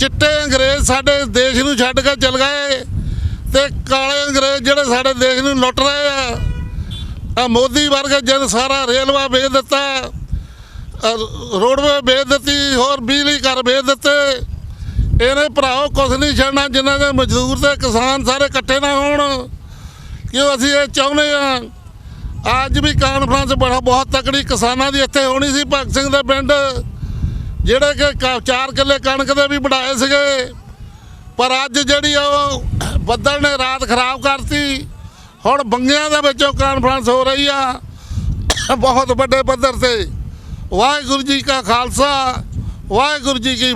ਚਿੱਟੇ ਅੰਗਰੇਜ਼ ਸਾਡੇ ਦੇਸ਼ ਨੂੰ ਛੱਡ ਕੇ ਚਲ ਗਏ ਤੇ ਕਾਲੇ ਅੰਗਰੇਜ਼ ਜਿਹੜੇ ਸਾਡੇ ਦੇਸ਼ ਨੂੰ ਲੁੱਟ ਰਹੇ ਆ ਮੋਦੀ ਵਰਗੇ ਜਿਹਨ ਸਾਰਾ ਰੇਲਵਾ ਵੇਚ ਦਿੱਤਾ, ਰੋਡਵੇ ਵੇਚ ਦਿੱਤੀ, ਹੋਰ ਬਿਜਲੀ ਘਰ ਵੇਚ ਦਿੱਤੇ। ਇਹਨੇ ਭਰਾਓ ਕੁਛ ਨਹੀਂ ਛੱਡਣਾ ਜਿਨ੍ਹਾਂ ਦੇ ਮਜ਼ਦੂਰ ਤੇ ਕਿਸਾਨ ਸਾਰੇ ਇਕੱਠੇ ਨਾ ਹੋਣ। ਕਿਉਂ ਅਸੀਂ ਇਹ ਚਾਹੁੰਦੇ ਹਾਂ। ਅੱਜ ਵੀ ਕਾਨਫਰੰਸ ਬਹੁਤ ਤਕੜੀ ਕਿਸਾਨਾਂ ਦੀ ਇੱਥੇ ਹੋਣੀ ਸੀ ਭਗਤ ਸਿੰਘ ਦੇ ਪਿੰਡ, ਜਿਹੜੇ ਕਿ 4 ਕਿੱਲੇ ਕਣਕ ਦੇ ਵੀ ਵਢਾਏ ਸੀਗੇ। ਪਰ ਅੱਜ ਜਿਹੜੀ ਉਹ ਬੱਦਲ ਨੇ ਰਾਤ ਖਰਾਬ ਕਰਤੀ। ਹੁਣ ਬੰਗਿਆਂ ਦੇ ਵਿੱਚੋਂ ਕਾਨਫਰੰਸ ਹੋ ਰਹੀ ਆ ਬਹੁਤ ਵੱਡੇ ਪੱਧਰ ਤੇ। ਵਾਹਿਗੁਰੂ ਜੀ ਕਾ ਖਾਲਸਾ, ਵਾਹਿਗੁਰੂ ਜੀ ਕੀ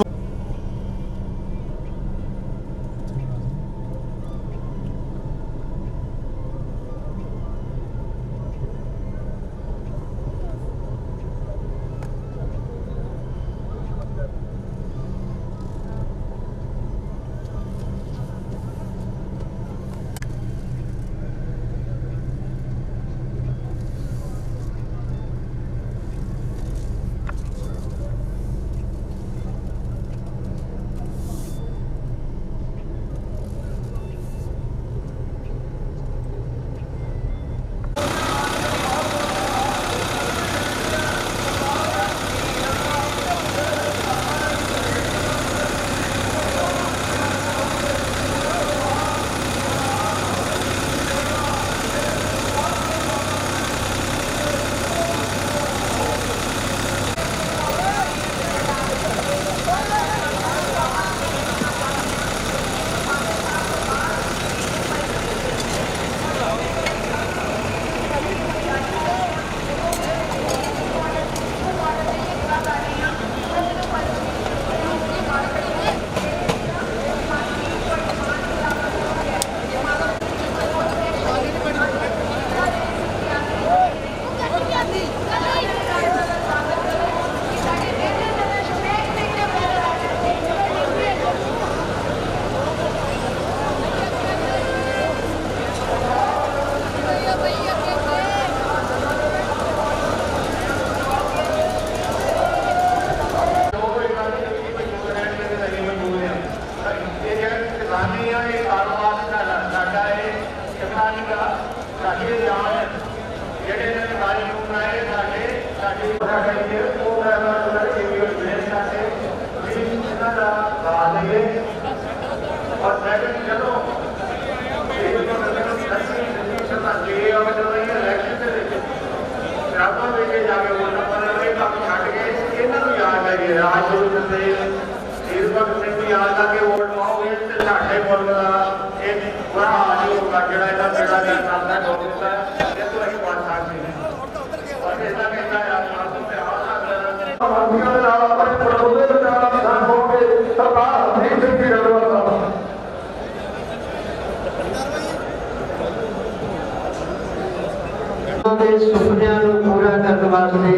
ਦੇ ਸੁਪਨਿਆਂ ਨੂੰ ਪੂਰਾ ਕਰਨ ਵਾਸਤੇ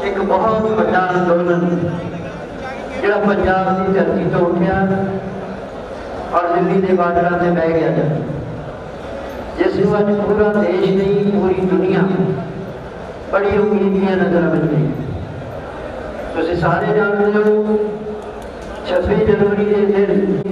ਇੱਕ ਬਹੁਤ ਵੱਡਾ ਅੰਦੋਲਨ ਜਿਹੜਾ ਪੰਜਾਬ ਦੀ ਧਰਤੀ ਤੋਂ ਉੱਠਿਆ ਔਰ ਦਿੱਲੀ ਦੇ ਬਾਰਡਰਾਂ ਤੇ ਬਹਿ ਗਿਆ, ਜਿਸ ਨੂੰ ਅੱਜ ਪੂਰਾ ਦੇਸ਼ ਨਹੀਂ ਪੂਰੀ ਦੁਨੀਆ ਬੜੀ ਉਮੀਦ ਦੀਆਂ ਨਜ਼ਰਾਂ ਵਿੱਚ ਹੈ। ਤੁਸੀਂ ਸਾਰੇ ਜਾਣਦੇ ਹੋ 26 ਜਨਵਰੀ ਦੇ ਦਿਨ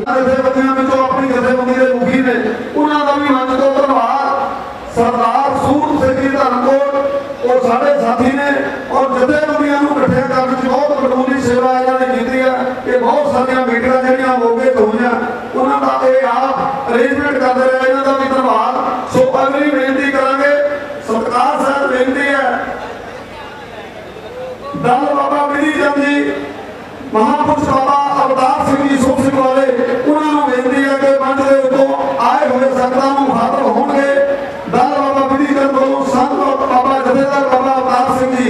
ਜਥੇਬੰਦੀਆਂ ਵਿੱਚੋਂ ਆਪਣੀ ਜਥੇਬੰਦੀ ਦੇ ਮੁਖੀ ਨੇ, ਉਹਨਾਂ ਦਾ ਵੀ ਮੰਚ ਤੋਂ ਧੰਨਵਾਦ। ਸਰਦਾਰ ਸੂਰਤ ਸਿੰਘ ਜੀ ਧਰਮਕੋਟ ਉਹ ਸਾਡੇ ਸਾਥੀ ਨੇ ਔਰ ਜਥੇਬੰਦੀਆਂ ਨੂੰ ਇਕੱਠਿਆਂ ਕਰਨ ਵਿੱਚ ਬਹੁਤ ਵੱਡੀ ਸੇਵਾ ਇਹਨਾਂ ਨੇ ਕੀਤੀ ਹੈ। ਇਹ ਬਹੁਤ ਸਾਰੀਆਂ ਮੀਟਿੰਗਾਂ ਜਿਹੜੀਆਂ ਮੋਗੇ ਤੋਂ ਹੋਈਆਂ ਉਹਨਾਂ ਦਾ ਇਹ ਆਪ ਅਰੇਂਜਮੈਂਟ ਕਰਦੇ ਰਹੇ, ਇਹਨਾਂ ਦਾ ਵੀ ਧੰਨਵਾਦ। ਸੋ ਅਗਲੀ ਬੇਨਤੀ ਕਰਾਂਗੇ, ਸਤਿਕਾਰ ਸਾਹਿਬ ਬੇਨਤੀ ਹੈ, ਦਲ ਬਾਬਾ ਵਿਧੀ ਚੰਦ ਜੀ, ਮਹਾਂਪੁਰਸ਼ ਬਾਬਾ ਅਵਤਾਰ ਸਿੰਘ ਜੀ ਸੁਖ ਸਿੰਘ ਵਾਲੇ, ਉਹਨਾਂ ਨੂੰ ਬੇਨਤੀ ਹੈ ਕਿ ਮੰਚ ਦੇ ਉੱਤੋਂ ਆਏ ਹੋਏ ਸੰਗਤਾਂ ਨੂੰ ਮੁਖਾਤਬ ਹੋਣਗੇ। ਦਲ ਬਾਬਾ ਵਿਧੀ ਚੰਦ ਵੱਲੋਂ ਸੰਤ ਬਾਬਾ ਜਥੇਦਾਰ ਬਾਬਾ ਅਵਤਾਰ ਸਿੰਘ ਜੀ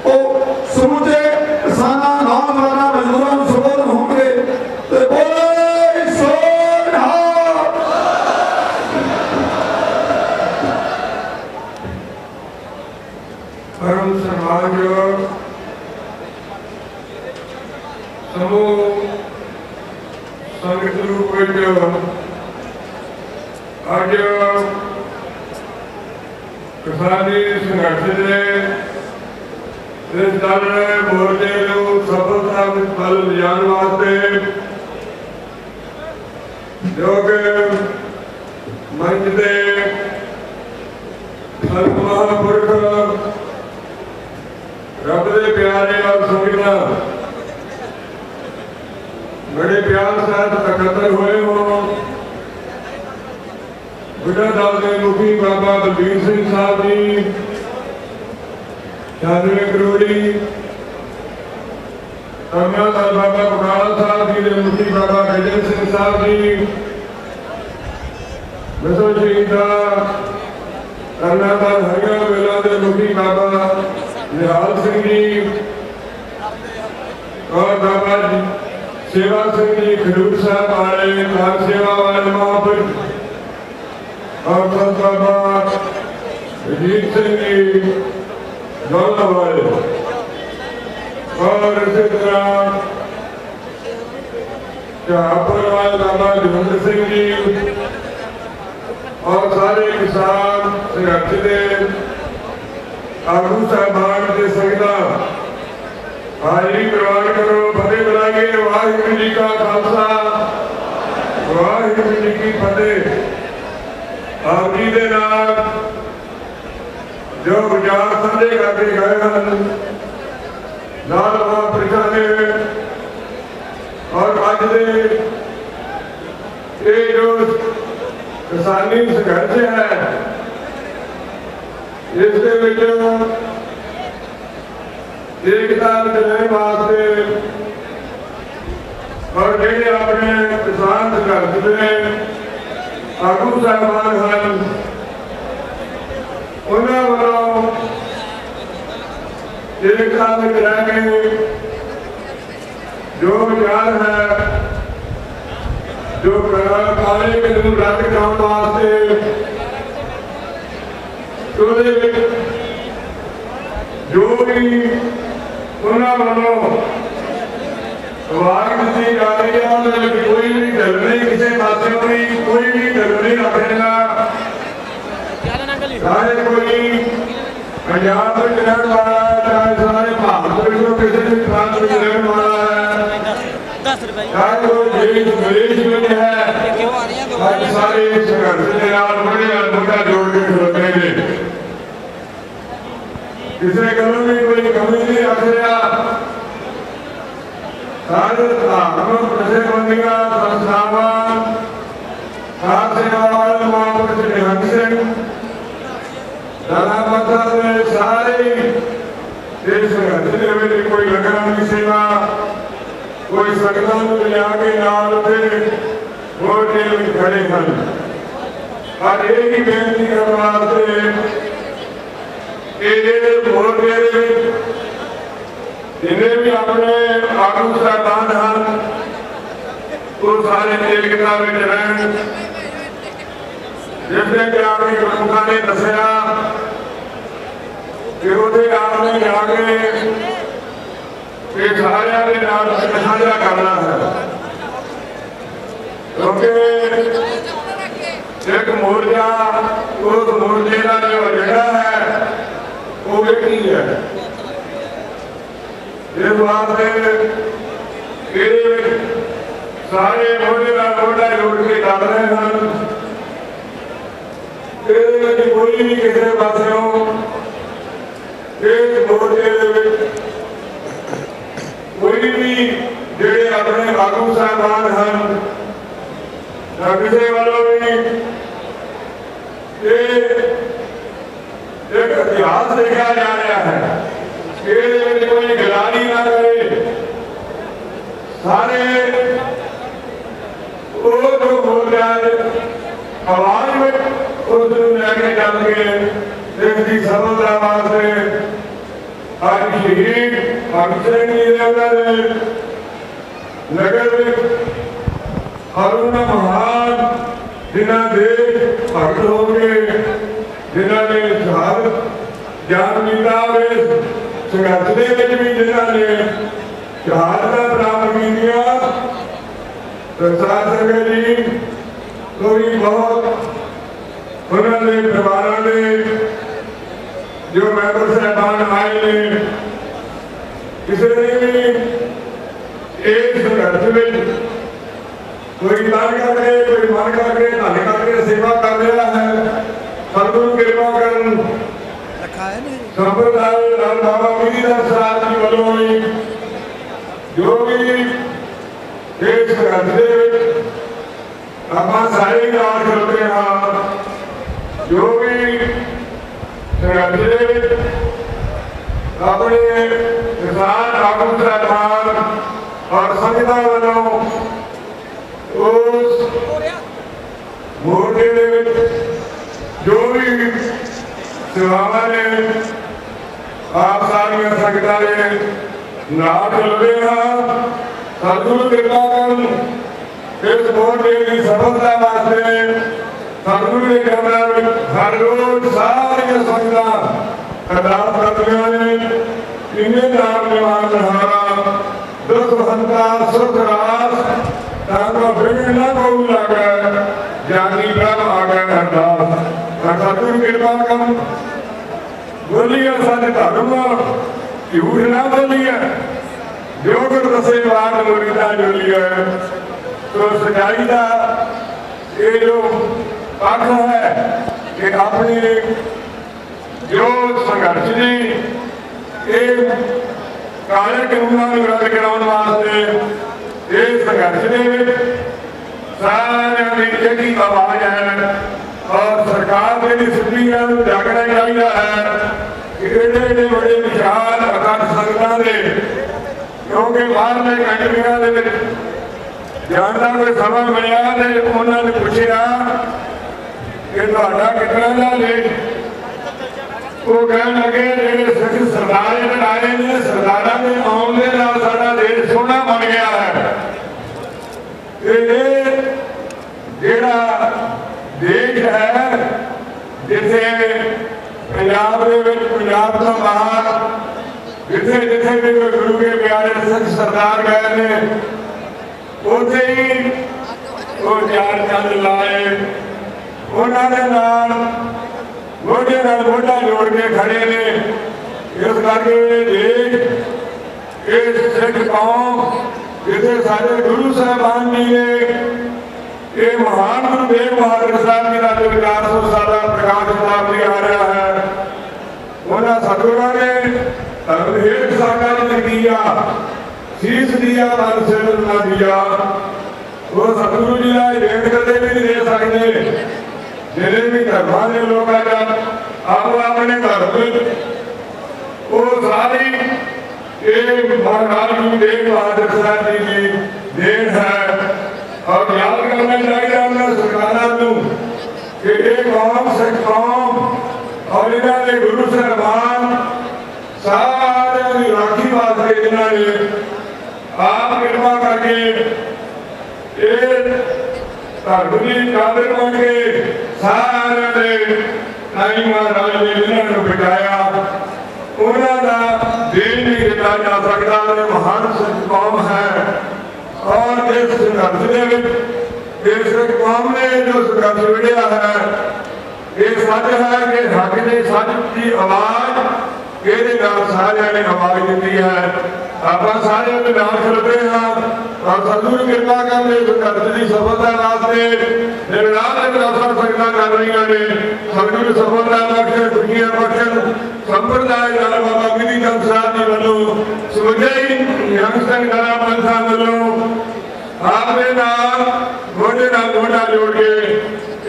ਉਹ ਸਮੁੱਚੇ ਕਿਸਾਨਾਂ, ਨੌਜਵਾਨਾਂ, ਮਜ਼ਦੂਰਾਂ ਨੂੰ ਸੰਬੋਧਨ ਹੋਣਗੇ ਤੇ ਬੋਲੇ ਸੋ ਨਿਹਾਲ। ਪਰਮ ਸਨਮਾਨਯੋਗ ਸਮੂਹ ਸੰਗਤ ਰੂਪ ਵਿੱਚ ਅੱਜ ਕਿਸਾਨੀ ਸੰਘਰਸ਼ ਦੇ ਇਸ ਦਲ ਮੋਰਚੇ ਨੂੰ ਸਫਲਤਾ ਵਿੱਚ ਵੱਲ ਲਿਜਾਣ ਵਾਸਤੇ ਜੋ ਕਿ ਮੰਚ ਦੇ ਸੰਤ ਮਹਾਂਪੁਰਖ ਰੱਬ ਦੇ ਪਿਆਰੇ ਔਰ ਸੰਗਤਾਂ बड़े प्यार साथ इकट्ठे हुए हो। बुढ़ा दल के मुखी बाबा बलबीर सिंह साहब जी, 96 करोड़ी तरना दल बाबा बकाला साहब जी के मुखी बाबा गजन सिंह साहब जी, बसो शहीदा तरना दल हरियाणा वेला के मुखी बाबा निहाल सिंह जी और बाबा जी सेवा सिंह जी खडूर साहब वाले, कार सेवा वाले महापुरुष और संत बाबा अजीत सिंह जी दौला वाले और इसी तरह जहापुर वाले बाबा जवंदर सिंह जी और सारे किसान संघर्ष के आगू साहबान के संगतां हाजरी प्रवान करो। फतेह बुलाइए। वाहिगुरू जी का खालसा, वाहिगुरू जी की फतेह। आप जी के नाल जो विचार साझे करके गए हैं नाल महापुरुषों ने और अज दे ये जो किसानी संघर्ष है इस एकता रहने वास्ते और जेडे अपने किसान संघर्ष के आगू साहबान हैं उन्होंने वालों एकता में रह के जो विचार है जो काले कानून रद्द कराने वास्ते जो भी उन्होंने वालों आवाज दी जा रही है कोई भी गल नहीं, किसी पास कोई भी गल नहीं रखेगा। चाहे कोई पंजाब में रहने वाला है, चाहे सारे भारत में किसी भी प्रांत में रहने वाला है, चाहे वो देश विदेश में है, सारे संघर्ष के नाल मोटा जोड़ के खलोते हैं। किसी गलों में कोई कमी नहीं रख रहा। सारे धार्मिक जथेबंदियां संस्थावां कार सेवा वाले महापुरुष निहंग सिंह दानामाता ने सारे इस संघर्ष के कोई लगन सेवा कोई संगतां नूं लिया के नाल ते मोर्चे में खड़े हैं। और ये ही बेनती करने वास्ते जिन्हें भी अपने आगू साहबान हैं वो सारे एकता में रहें। जिसने कि आपने प्रमुखों ने दसिया कि उसे आपने जाके ये सारे के नाम साझा करना है क्योंकि एक मोर्चा उस मोर्चे का जो एजेंडा है वो एक ही है। इस वास्ते ਇਹਦੇ ਵਿੱਚ ਸਾਰੇ ਮੋਢੇ ਨਾਲ ਮੋਢਾ ਜੋੜ ਕੇ ਚੱਲ ਰਹੇ ਹਨ। ਇਹਦੇ ਵਿੱਚ ਕੋਈ ਵੀ ਕਿਸੇ ਪਾਸਿਓਂ ਇਸ ਮੋਰਚੇ ਦੇ ਵਿੱਚ ਕੋਈ ਵੀ ਜਿਹੜੇ ਆਪਣੇ ਆਗੂ ਸਾਹਿਬਾਨ ਹਨ ਜਾਂ ਕਿਸੇ ਵੱਲੋਂ ਵੀ ਇਹ ਇੱਕ ਇਤਿਹਾਸ ਲਿਖਿਆ ਜਾ ਰਿਹਾ ਹੈ। ਇਹਦੇ ਵਿੱਚ ਕੋਈ ਗਲਾਨੀ ਨਾ ਕਰੇ। ਸਾਰੇ ਉਹ ਜੋ ਬੋਲ ਰਿਹਾ ਆਵਾਜ਼ ਵਿੱਚ ਉਸ ਨੂੰ ਲੈ ਕੇ ਚੱਲ ਕੇ ਦੇਸ਼ ਦੀ ਸਫਲਤਾ ਵਾਸਤੇ ਅੱਜ ਸ਼ਹੀਦ ਭਗਤ ਸਿੰਘ ਜੀ ਦੇ ਉਹਨਾਂ ਦੇ ਨਗਰ ਵਿੱਚ ਹਰੁਣਾ ਮਹਾਨ ਜਿਨ੍ਹਾਂ ਦੇ ਭਗਤ ਹੋ ਕੇ ਜਿਨ੍ਹਾਂ ਨੇ ਸ਼ਹਾਦਤ ਜਾਨ ਦਿੱਤਾ ਇਸ ਸੰਘਰਸ਼ ਦੇ ਵਿੱਚ ਵੀ ਜਿਨ੍ਹਾਂ ਨੇ ਸ਼ਹਾਦਤਾਂ ਪ੍ਰਾਪਤ ਕੀਤੀਆਂ। ਪ੍ਰਸਾਦ ਸੰਗਤ ਜੀ ਕੋਈ ਬਹੁਤ ਉਹਨਾਂ ਦੇ ਪਰਿਵਾਰਾਂ ਦੇ ਜੋ ਮੈਂਬਰ ਸਾਹਿਬਾਨ ਆਏ ਨੇ ਕਿਸੇ ਨੇ ਵੀ ਇਸ ਸੰਘਰਸ਼ ਵਿੱਚ ਕੋਈ ਦਾਨ ਕਰਕੇ ਕੋਈ ਮਨ ਕਰਕੇ ਧਨ ਕਰਕੇ ਸੇਵਾ ਕਰ ਰਿਹਾ ਹੈ। ਸਤਿਗੁਰੂ ਕਿਰਪਾ ਕਰਨ ਸੰਪਰਦਾਇ ਨਾਲ ਬਾਬਾ ਮੀਰਦਾਸ ਸਾਹਿਬ ਜੀ ਵੱਲੋਂ ਵੀ ਜੋ ਵੀ ਇਸ ਸੰਘਰਸ਼ ਦੇ ਵਿੱਚ ਆਪਾਂ ਸਾਰੇ ਨਾਲ ਖਲੋਤੇ ਹਾਂ। ਜੋ ਵੀ ਸੰਘਰਸ਼ ਦੇ ਵਿੱਚ ਆਪਣੇ ਕਿਸਾਨ ਆਗੂ ਸਾਹਿਬਾਨ ਔਰ ਸੰਗਤਾਂ ਵੱਲੋਂ ਉਸ ਮੋਰਚੇ ਦੇ ਵਿੱਚ ਜੋ ਵੀ ਸੇਵਾਵਾਂ ਨੇ ਆਪ ਸਾਰੀਆਂ ਸੰਗਤਾਂ ਦੇ ਨਾਲ ਚੱਲਦੇ ਹਾਂ। ਸਤਿਗੁਰੂ ਕਿਰਪਾ ਕਰਨ ਇਸ ਮੋਰਚੇ ਦੀ ਸਫਲਤਾ ਵਾਸਤੇ ਸਤਿਗੁਰੂ ਦੇ ਚਰਨਾਂ ਵਿੱਚ ਹਰ ਰੋਜ਼ ਸਾਰੀਆਂ ਸੰਗਤਾਂ ਅਰਦਾਸ ਕਰਦੀਆਂ ਨੇ। ਇੰਨੇ ਨਾਮ ਨਿਵਾਨ ਰਹਾਰਾ ਦੁਖ ਹੰਤਾ ਸੁਖ ਰਾਸ ਤਾਂ ਕੋ ਬਿਗੜ ਨਾ ਕੋ ਲਾਗੈ ਜਾਨੀ ਪ੍ਰਭ ਆਗੈ ਅਰਦਾਸ। ਸਤਿਗੁਰੂ ਕਿਰਪਾ ਕਰਨ ਬੋਲੀਏ ਸਾਡੇ ਧਰਮ ਝੂਠ ਨਾ ਬੋਲੀਏ ਜੋ ਗੁਰ ਦਸੇ ਬਾਤ ਮੁਰੀਦਾ ਜੋਲੀਏ। ਤੋ ਸਚਾਈ ਦਾ ਇਹ ਜੋ ਪੱਖ ਹੈ ਕਿ ਆਪਣੀ ਜੋ ਸੰਘਰਸ਼ ਦੀ ਇਹ ਕਾਲੇ ਕਾਨੂੰਨਾਂ ਨੂੰ ਰੱਦ ਕਰਾਉਣ ਵਾਸਤੇ ਇਹ ਸੰਘਰਸ਼ ਦੇ ਵਿੱਚ ਸਾਰਿਆਂ ਦੀ ਜਿਹੜੀ ਆਵਾਜ਼ ਹੈ ਔਰ ਸਰਕਾਰ ਦੇ ਵੀ ਸੁਣੀਆਂ ਨੂੰ ਜਾਗਣਾ ਚਾਹੀਦਾ ਹੈ ਕਿ ਇਹਦੇ ਬੜੇ ਵਿਸ਼ਾਲ ਅਕਾਲ ਸੰਗਤਾਂ ਦੇ ਕਿਉਂਕਿ ਬਾਹਰਲੇ ਕੰਟਰੀਆਂ ਦੇ ਵਿੱਚ ਜਾਣ ਦਾ ਕੋਈ ਸਮਾਂ ਮਿਲਿਆ ਤੇ ਉਹਨਾਂ ਨੇ ਪੁੱਛਿਆ ਕਿ ਤੁਹਾਡਾ ਕਿੰਨਾ ਦਾ ਦੇਸ਼। ਉਹ ਕਹਿਣ ਲੱਗੇ ਜਿਹੜੇ ਸਿੱਖ ਸਰਦਾਰ ਜਿਹੜੇ ਆਏ ਨੇ ਸਰਦਾਰਾਂ ਦੇ ਆਉਣ ਦੇ ਨਾਲ ਸਾਡਾ ਦੇਸ਼ ਸੋਹਣਾ ਬਣ ਗਿਆ ਹੈ। ਇਹ ਜਿਹੜਾ ਦੇਸ਼ ਹੈ ਜਿੱਥੇ ਪੰਜਾਬ ਦੇ ਵਿੱਚ ਪੰਜਾਬ ਤੋਂ ਬਾਹਰ ਜਿੱਥੇ ਜਿੱਥੇ ਵੀ ਗੁਰੂ ਕੇ ਪਿਆਰੇ ਸਿੱਖ ਸਰਦਾਰ ਗਏ ਨੇ ਉੱਥੇ ਹੀ ਉਹ ਚਾਰ ਚੰਦ ਲਾਏ ਉਹਨਾਂ ਦੇ ਨਾਲ ਮੋਢੇ ਨਾਲ ਮੋਢਾ ਜੋੜ ਕੇ ਖੜੇ ਨੇ। ਇਸ ਕਰਕੇ ਦੇਸ਼ ਇਸ ਸਿੱਖ ਕੌਮ ਜਿੱਥੇ ਸਾਡੇ ਗੁਰੂ ਸਾਹਿਬਾਨ ਜੀ ਨੇ ਇਹ ਮਹਾਨ ਗੁਰੂ ਤੇਗ ਬਹਾਦਰ ਸਾਹਿਬ ਜੀ ਦਾ ਜੋ 400 ਸਾਲਾ ਪ੍ਰਕਾਸ਼ ਸ਼ਤਾਬਦੀ ਆ ਰਿਹਾ ਹੈ ਉਹਨਾਂ ਸਤਿਗੁਰਾਂ ਨੇ ਧਰਮ ਹੇਠ ਸਾਡਾ ਜੀ ਦੀਆ ਸੀਸ ਦੀਆ ਮਨ ਸਿਰ ਨਾ ਦੀਆ। ਉਹ ਸਤਿਗੁਰੂ ਜੀ ਦਾ ਰੇਟ ਕਦੇ ਵੀ ਨਹੀਂ ਦੇ ਸਕਦੇ। ਜਿਹੜੇ ਵੀ ਧਰਮਾਂ ਦੇ ਲੋਕ ਆ ਆਪੋ ਆਪਣੇ ਧਰਮ ਵਿੱਚ ਉਹ ਸਾਰੀ ਇਹ ਮਹਾਰਾਜ ਗੁਰੂ ਤੇਗ ਬਹਾਦਰ ਸਾਹਿਬ ਜੀ ਦੀ ਦੇਣ ਹੈ। ਔਰ ਯਾਦ ਕਰਨਾ ਚਾਹੀਦਾ ਉਹਨਾਂ ਸਰਕਾਰਾਂ ਨੂੰ ਕਿ ਇਹ ਕੌਮ ਸਿੱਖ ਕੌਮ ਔਰ ਇਹਨਾਂ ਦੇ ਗੁਰੂ ਸਾਹਿਬਾਨ ਸਾਰਿਆਂ ਦੀ ਰਾਖੀ ਵਾਸਤੇ ਇਹਨਾਂ ਨੇ ਆਪ ਕਿਰਪਾ ਕਰਕੇ ਇਹ ਧਰਮ ਦੀ ਚਾਦਰ ਬਣ ਕੇ ਸਾਰਿਆਂ ਦੇ ਨਾਈ ਮਹਾਰਾਜ ਨੇ ਇਹਨਾਂ ਨੂੰ ਬਚਾਇਆ। ਉਹਨਾਂ ਦਾ ਦੇਣ ਨਹੀਂ ਦਿੱਤਾ ਜਾ ਸਕਦਾ। ਇਹ ਮਹਾਨ ਸਿੱਖ ਕੌਮ ਹੈ ਔਰ ਇਸ ਸੰਘਰਸ਼ ਦੇ ਵਿੱਚ ਇਸ ਸਿੱਖ ਕੌਮ ਨੇ ਜੋ ਸੰਘਰਸ਼ ਵਿੱਢਿਆ ਹੈ ਇਹ ਸੱਚ ਹੈ ਕਿ ਹੱਕ ਦੇ ਸੱਚ ਦੀ ਆਵਾਜ਼ ਇਹਦੇ ਨਾਲ ਸਾਰਿਆਂ ਨੇ ਆਵਾਜ਼ ਦਿੱਤੀ ਹੈ। ਆਪਾਂ ਸਾਰਿਆਂ ਦੇ ਨਾਲ ਖੜਦੇ ਹਾਂ ਔਰ ਸਤਿਗੁਰੂ ਕਿਰਪਾ ਕਰਦੇ ਇਸ ਧਰਤੀ ਦੀ ਸਫਲਤਾ ਵਾਸਤੇ ਦਿਨ ਰਾਤ ਅਰਦਾਸਾਂ ਸੰਗਤਾਂ ਕਰ ਰਹੀਆਂ ਨੇ। ਸਤਿਗੁਰੂ ਸਫਲਤਾ ਬਖਸ਼ੇ, ਖੁਸ਼ੀਆਂ ਬਖਸ਼ਣ। ਸੰਪਰਦਾਇ ਨਾਲ ਬਾਬਾ ਗਿਰੀ ਚੰਦ ਸਾਹਿਬ ਜੀ ਵੱਲੋਂ ਸਮੁੱਚੇ ਨਿਹੰਗ ਸਿੰਘ ਦਲਾਂ ਪੰਥਾਂ ਵੱਲੋਂ ਆਪਣੇ ਨਾਲ ਮੋਢੇ ਨਾਲ ਮੋਢਾ ਜੋੜ ਕੇ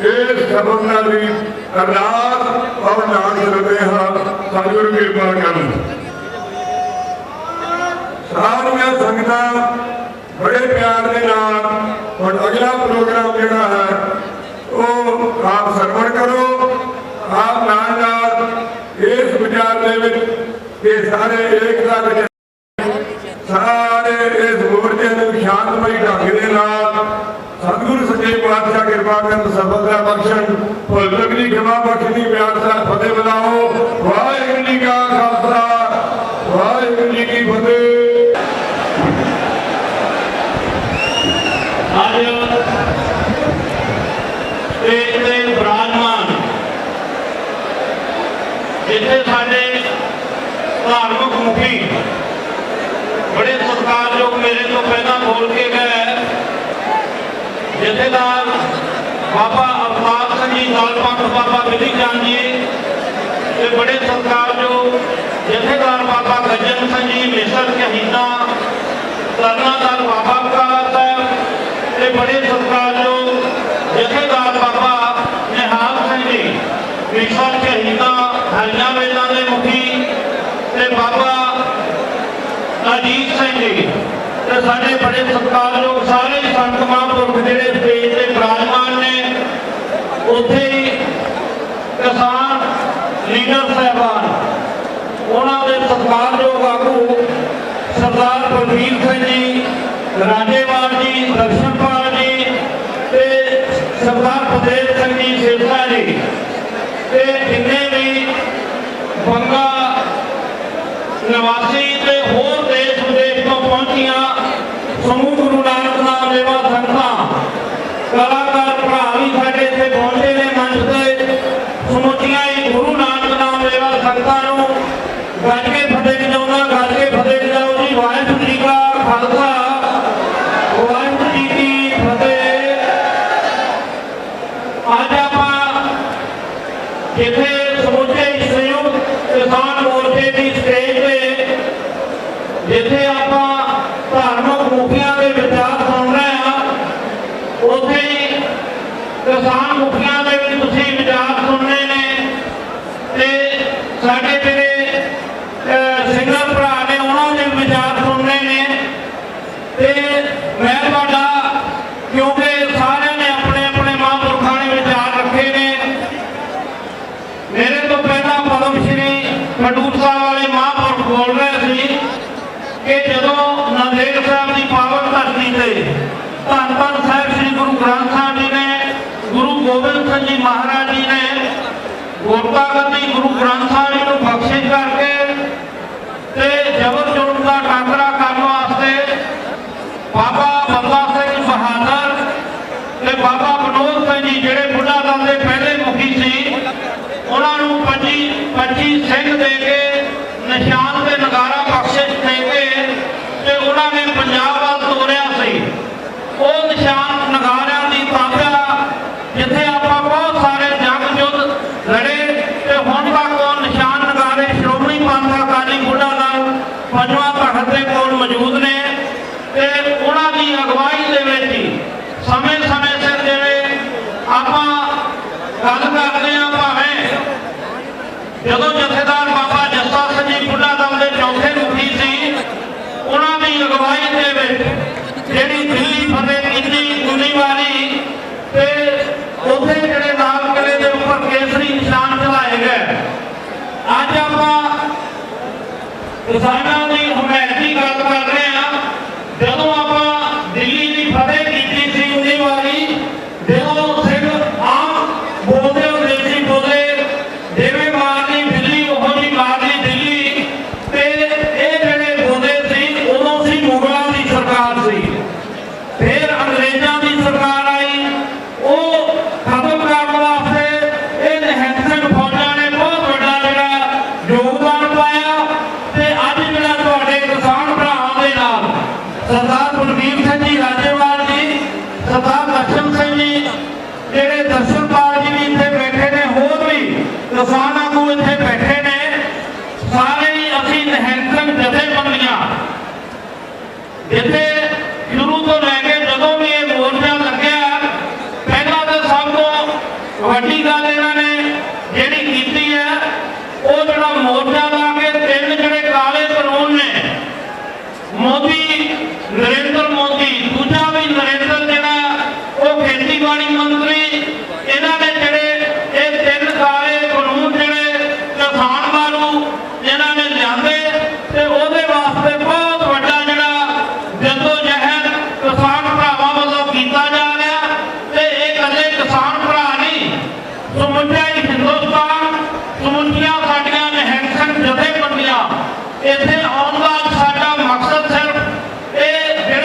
ਇਸ ਸਫਲਤਾ ਦੀ ਅਰਦਾਸ ਔਰ ਨਾਮ ਕਰਦੇ ਹਾਂ। ਸਤਿਗੁਰੂ ਕਿਰਪਾ ਕਰਨ। ਸਾਰੀਆਂ ਸੰਗਤਾਂ ਬੜੇ ਪਿਆਰ ਦੇ ਨਾਲ ਹੁਣ ਅਗਲਾ ਪ੍ਰੋਗਰਾਮ ਜਿਹੜਾ ਹੈ ਉਹ ਆਪ ਸਰਵਣ ਕਰੋ। ਆਪ ਨਾਲ ਨਾਲ ਇਸ ਵਿਚਾਰ ਦੇ ਵਿੱਚ ਕਿ ਸਾਰੇ ਏਕਤਾ ਵਿੱਚ ਸਾਰੇ ਇਸ ਮੋਰਚੇ ਨੂੰ ਸ਼ਾਂਤਮਈ ਢੰਗ ਦੇ ਨਾਲ ਸਤਿਗੁਰੂ ਸੱਚੇ ਪਾਤਸ਼ਾਹ ਕਿਰਪਾ ਕਰਨ, ਸਫਲਤਾ ਬਖਸ਼ਣ, ਭੁੱਲ ਚੁੱਕ ਦੀ ਖਿਮਾ ਬਖਸ਼ਣੀ, ਪਿਆਰ ਨਾਲ ਫਤਿਹ ਬੁਲਾਓ। ਵਾਹਿਗੁਰੂ ਜੀ ਕਾ ਖਾਲਸਾ, ਵਾਹਿਗੁਰੂ ਜੀ ਕੀ ਫਤਿਹ। ਅੱਜ ਸਟੇਜ ਤੇ ਵਿਰਾਜਮਾਨ ਜਿੱਥੇ ਸਾਡੇ ਧਾਰਮਿਕ ਮੁਖੀ ਬੜੇ ਸਤਿਕਾਰਯੋਗ ਮੇਰੇ ਤੋਂ ਪਹਿਲਾਂ ਬੋਲ ਕੇ ਗਏ, ਜਥੇਦਾਰ ਬਾਬਾ ਅਵਤਾਰ ਸਿੰਘ ਜੀ ਦਲਪੰਥ, ਬਾਬਾ ਬਿਧੀ ਚੰਦ ਜੀ ਤੇ ਬੜੇ ਸਤਿਕਾਰਯੋਗ ਜਥੇਦਾਰ ਬਾਬਾ ਗੱਜਣ ਸਿੰਘ ਜੀ ਮਿਸਰ ਸ਼ਹੀਦਾਂ, ਤਰਨਾਦਲ ਬਾਬਾ ਬਕਾਲਾ ਸਾਹਿਬ ਤੇ ਬੜੇ ਸਤਿਕਾਰਯੋਗ ਜਥੇਦਾਰ ਬਾਬਾ ਨਿਹਾਲ ਸਿੰਘ ਜੀ ਮਿਸਰ ਸ਼ਹੀਦਾਂ, ਹਰੀਆਂ ਵੇਲਾਂ ਦੇ ਮੁਖੀ ਤੇ ਬਾਬਾ ਅਜੀਤ ਸਿੰਘ ਜੀ ਤੇ ਸਾਡੇ ਬੜੇ ਸਤਿਕਾਰਯੋਗ ਸਾਰੇ ਸੰਤ ਮਹਾਂਪੁਰਖ ਜਿਹੜੇ ਸਟੇਜ ਤੇ ਵਿਰਾਜਮਾਨ ਨੇ। ਉੱਥੇ ਹੀ ਕਿਸਾਨ ਲੀਡਰ ਸਾਹਿਬਾਨ, ਉਹਨਾਂ ਦੇ ਸਤਿਕਾਰਯੋਗ ਆਗੂ ਸਰਦਾਰ ਬਲਵੀਰ ਸਿੰਘ ਜੀ, ਰਾਜੇਵਾਲ ਜੀ, ਦਰਸ਼ਨਪਾਲ ਜੀ ਤੇ ਸਰਦਾਰ ਪਤੇਲ ਸਿੰਘ ਜੀ ਸੇਠਾ ਜੀ ਤੇ ਜਿੰਨੇ ਵੀ ਬੰਗਾ ਨਿਵਾਸੀ ਤੇ ਹੋਰ ਦੇਸ਼ ਵਿਦੇਸ਼ ਤੋਂ ਪਹੁੰਚੀਆਂ ਸਮੂਹ ਗੁਰੂ ਨਾਨਕ ਨਾਮ ਲੇਵਾ ਸੰਗਤਾਂ, ਕਲਾਕਾਰ ਭਰਾ ਵੀ ਸਾਡੇ ਇੱਥੇ ਪਹੁੰਚੇ ਨੇ ਮੰਚ ਤੇ। ਸਮੁੱਚੀਆਂ ਹੀ ਗੁਰੂ ਨਾਨਕ ਨਾਮ ਲੇਵਾ ਸੰਗਤਾਂ ਨੂੰ ਗੱਜ ਕੇ ਫਤਿਹ ਵਜਾਉਂਦਾ, ਗੱਜ ਕੇ ਫਤਿਹ ਵਜਾਓ ਜੀ। ਵਾਹਿਗੁਰੂ ਜੀ ਕਾ ਖਾਲਸਾ, ਵਾਹਿਗੁਰੂ ਜੀ ਕੀ ਫਤਿਹ। ਅੱਜ ਆਪਾਂ ਜਿੱਥੇ ਸਮੁੱਚੇ ਸੰਯੁਕਤ ਕਿਸਾਨ ਮੋਰਚੇ ਦੀ ਸਟੇਜ ਤੇ ਜਿੱਥੇ ਆਪਾਂ ਧਾਰਮਿਕ ਮੁਖੀਆਂ ਦੇ ਵਿਚਾਰ ਸੁਣ ਰਹੇ ਹਾਂ, ਉੱਥੇ ਹੀ ਕਿਸਾਨ ਮੁਖੀਆਂ ਦੇ ਵੀ ਤੁਸੀਂ ਵਿਚਾਰ ਸੁਣਨੇ ਨੇ ਤੇ ਸਾਡੇ ਜਿਹੜੇ ਸਿੰਗਰ ਭਰਾ ਨੇ ਉਹਨਾਂ ਦੇ ਵਿਚਾਰ ਸੁਣਨੇ ਨੇ। ਤੇ ਮੈਂ ਤੁਹਾਡਾ, ਕਿਉਂਕਿ ਸਾਰਿਆਂ ਨੇ ਆਪਣੇ ਆਪਣੇ ਮਹਾਂਪੁਰਖਾਂ ਨੇ ਵਿਚਾਰ ਰੱਖੇ ਨੇ, ਮੇਰੇ ਤੋਂ ਪਹਿਲਾਂ ਪਦਮ ਸ਼੍ਰੀ ਖਡੂਰ ਸਾਹਿਬ ਵਾਲੇ ਮਹਾਂਪੁਰਖ ਬੋਲ ਰਹੇ ਸੀ ਕਿ ਜਦੋਂ ਨਾਂਦੇੜ ਸਾਹਿਬ ਦੀ ਪਾਵਨ ਧਰਤੀ ਤੇ ਧੰਨ ਧੰਨ ਸਾਹਿਬ ਸ੍ਰੀ ਗੁਰੂ ਗ੍ਰੰਥ ਸਾਹਿਬ ਜੀ ਨੇ, ਗੁਰੂ ਗੋਬਿੰਦ ਸਿੰਘ ਜੀ ਮਹਾਰਾਜ ਜੀ ਨੇ ਗੁਰਤਾਗਤੀ ਗੁਰੂ ਗ੍ਰੰਥ ਸਾਹਿਬ ਜੀ ਨੂੰ ਬਖਸ਼ਿਸ਼ ਕਰਕੇ ਤੇ ਜਬਰ ਜ਼ੁਲਮ ਦਾ ਟਾਕਰਾ ਕਰਨ ਵਾਸਤੇ ਬਾਬਾ ਬੰਦਾ ਸਿੰਘ ਬਹਾਦਰ ਤੇ ਬਾਬਾ ਵਿਨੋਦ ਸਿੰਘ ਜੀ ਜਿਹੜੇ ਬੁੱਢਾ ਦਲ ਦੇ ਪਹਿਲੇ ਮੁਖੀ ਸੀ, ਉਹਨਾਂ ਨੂੰ 25 ਸਿੰਘ ਦੇ ਕੇ ਨਿਸ਼ਾਨ ਤੇ ਨਗਾਰਾ ਬਖਸ਼ਿਸ਼ ਦੇ ਕੇ ਤੇ ਉਹਨਾਂ ਨੇ ਪੰਜਾਬ ਵੱਲ ਤੋਰਿਆ ਸੀ। ਉਹ ਨਿਸ਼ਾਨ ਨਗਾਰਿਆਂ ਦੀ ਤਾਬਿਆ ਜਿੱਥੇ ਆਪਾਂ ਬਹੁਤ ਸਾਰੇ ਜੰਗ ਯੁੱਧ ਲੜੇ ਤੇ ਹੁਣ ਤੱਕ ਉਹ ਨਿਸ਼ਾਨ ਨਗਾਰੇ ਸ਼੍ਰੋਮਣੀ ਪੰਥ ਅਕਾਲੀ ਬੁੱਢਾ ਦਲ ਪੰਜਵਾਂ ਤਖਤ ਦੇ ਕੋਲ ਮੌਜੂਦ ਨੇ ਤੇ ਉਹਨਾਂ ਦੀ ਅਗਵਾਈ ਦੇ ਵਿੱਚ ਹੀ ਸਮੇਂ-ਸਮੇਂ ਸਿਰ ਜਿਵੇਂ ਆਪਾਂ ਗੱਲ ਕਰਦੇ ਹਾਂ, ਭਾਵੇਂ ਜਦੋਂ ਜਥੇਦਾਰ ਬਾਬਾ ਜੱਸਾ ਸਿੰਘ ਜੀ ਬੁੱਢਾ ਦਲ ਦੇ ਚੌਥੇ ਮੁਖੀ ਸੀ, ਉਹਨਾਂ ਦੀ ਅਗਵਾਈ ਦੇ ਵਿੱਚ ਜਿਹੜੀ ਦਿੱਲੀ ਫਤਿਹ ਕੀਤੀ 19 ਵਾਰੀ ਤੇ ਉੱਥੇ ਜਿਹੜੇ ਲਾਲ ਕਿਲੇ ਦੇ ਉੱਪਰ ਕੇਸਰੀ ਨਿਸ਼ਾਨ ਚਲਾਏ ਗਏ। ਅੱਜ ਆਪਾਂ ਕਿਸਾਨਾਂ ਦੀ ਹਮਾਇਤ ਦੀ ਗੱਲ ਕਰ ਰਹੇ ਹਾਂ। ਜਦੋਂ ਆਪਾਂ ਦਿੱਲੀ ਦੀ ਫਤਿਹ ਕੀਤੀ ਸੀ 19 ਵਾਰੀ, ਜਦੋਂ ਸਿੰਘ ਆਮ ਬੋਲਦੇ ਹੁੰਦੇ ਸੀ, ਬੋਲੇ ਜਿਵੇਂ ਮਾਰਨੀ ਬਿੱਲੀ ਉਹੋ ਜਿਹੀ ਮਾਰਨੀ ਦਿੱਲੀ, ਤੇ ਇਹ ਜਿਹੜੇ ਬੋਲੇ ਸੀ ਉਦੋਂ ਸੀ ਮੁਗਲਾਂ ਦੀ ਸਰਕਾਰ ਸੀ। ਫਿਰ ਅੰਗਰੇਜ਼ਾਂ ਦੀ ਸਰਕਾਰ ਆਈ, ਉਹ ਖਤਮ ਕਰਨ ਵਾਸਤੇ ਇਹ ਨਿਹੰਗ ਸਿੰਘ ਫੌਜਾਂ ਨੇ ਬਹੁਤ ਵੱਡਾ ਜਿਹੜਾ ਯੋਗਦਾਨ ਯੋਗਦਾਨ ਪਾਇਆ ਤੇ ਅੱਜ ਜਿਹੜਾ ਤੁਹਾਡੇ ਕਿਸਾਨ ਭਰਾਵਾਂ ਦੇ ਨਾਲ ਸਰਦਾਰ ਬਲਬੀਰ ਸਿੰਘ ਜੀ ਰਾਜੇਵਾਲ ਜੀ, ਸਰਦਾਰ ਲక్ష్మణ ਸਿੰਘ ਜੀ, ਜਿਹੜੇ ਦਰਸ਼ਨਪਾਲ ਜੀ ਵੀ ਇੱਥੇ ਬੈਠੇ ਨੇ, ਹੋਰ ਵੀ ਕਿਸਾਨ ਆਗੂ ਇੱਥੇ ਬੈਠੇ ਨੇ, ਸਾਰੇ ਹੀ ਅਸੀਂ ਨਿਹੰਗ ਜਥੇਬੰਦੀਆਂ ਜਿੱਥੇ ਸ਼ੁਰੂ ਤੋਂ ਲੈ ਕੇ ਜਦੋਂ ਵੀ ਇਹ ਮੋਰਚਾ ਲੱਗਿਆ, ਪਹਿਲਾਂ ਤਾਂ ਸਭ ਤੋਂ ਵੱਡੀ ਗੱਲ ਇਹਨਾਂ ਨੇ ਜਿਹੜੀ ਕੀਤੀ ਹੈ ਉਹ ਜਿਹੜਾ ਮੋਰਚਾ ਲਾ ਕੇ ਤਿੰਨ ਜਿਹੜੇ ਕਾਲੇ ਕਾਨੂੰਨ ਨੇ, ਮੋਦੀ, ਨਰਿੰਦਰ ਮੋਦੀ, ਦੂਜਾ ਵੀ ਨਰਿੰਦਰ ਜਿਹੜਾ ਉਹ ਖੇਤੀਬਾੜੀ ਮੰਤਰੀ, ਇਹਨਾਂ ਨੇ ਜਿਹੜੇ ਇਹ ਤਿੰਨ ਕਾਲੇ ਕਾਨੂੰਨ ਜਿਹੜੇ ਕਿਸਾਨ ਮਾਰੂ ਇਹਨਾਂ ਨੇ ਲਿਆਂਦੇ ਤੇ ਉਹਦੇ ਵਾਸਤੇ ਬਹੁਤ ਵੱਡਾ ਜਿਹੜਾ ਜਦੋਜਹਿਦ ਕਿਸਾਨ ਭਰਾਵਾਂ ਵੱਲੋਂ ਕੀਤਾ ਜਾ ਰਿਹਾ ਤੇ ਇਹ ਇਕੱਲੇ ਕਿਸਾਨ ਭਰਾ ਨਹੀਂ, ਸਮੁੱਚਾ ਹੀ ਹਿੰਦੁਸਤਾਨ, ਸਮੁੱਚੀਆਂ ਸਾਡੀਆਂ ਨਿਹੰਗ ਜਥੇਬੰਦੀਆਂ ਇੱਥੇ ਆਉਣ ਦਾ ਸਾਡਾ ਮਕਸਦ ਸਿਰਫ ਇਹ ਜਿਹੜੇ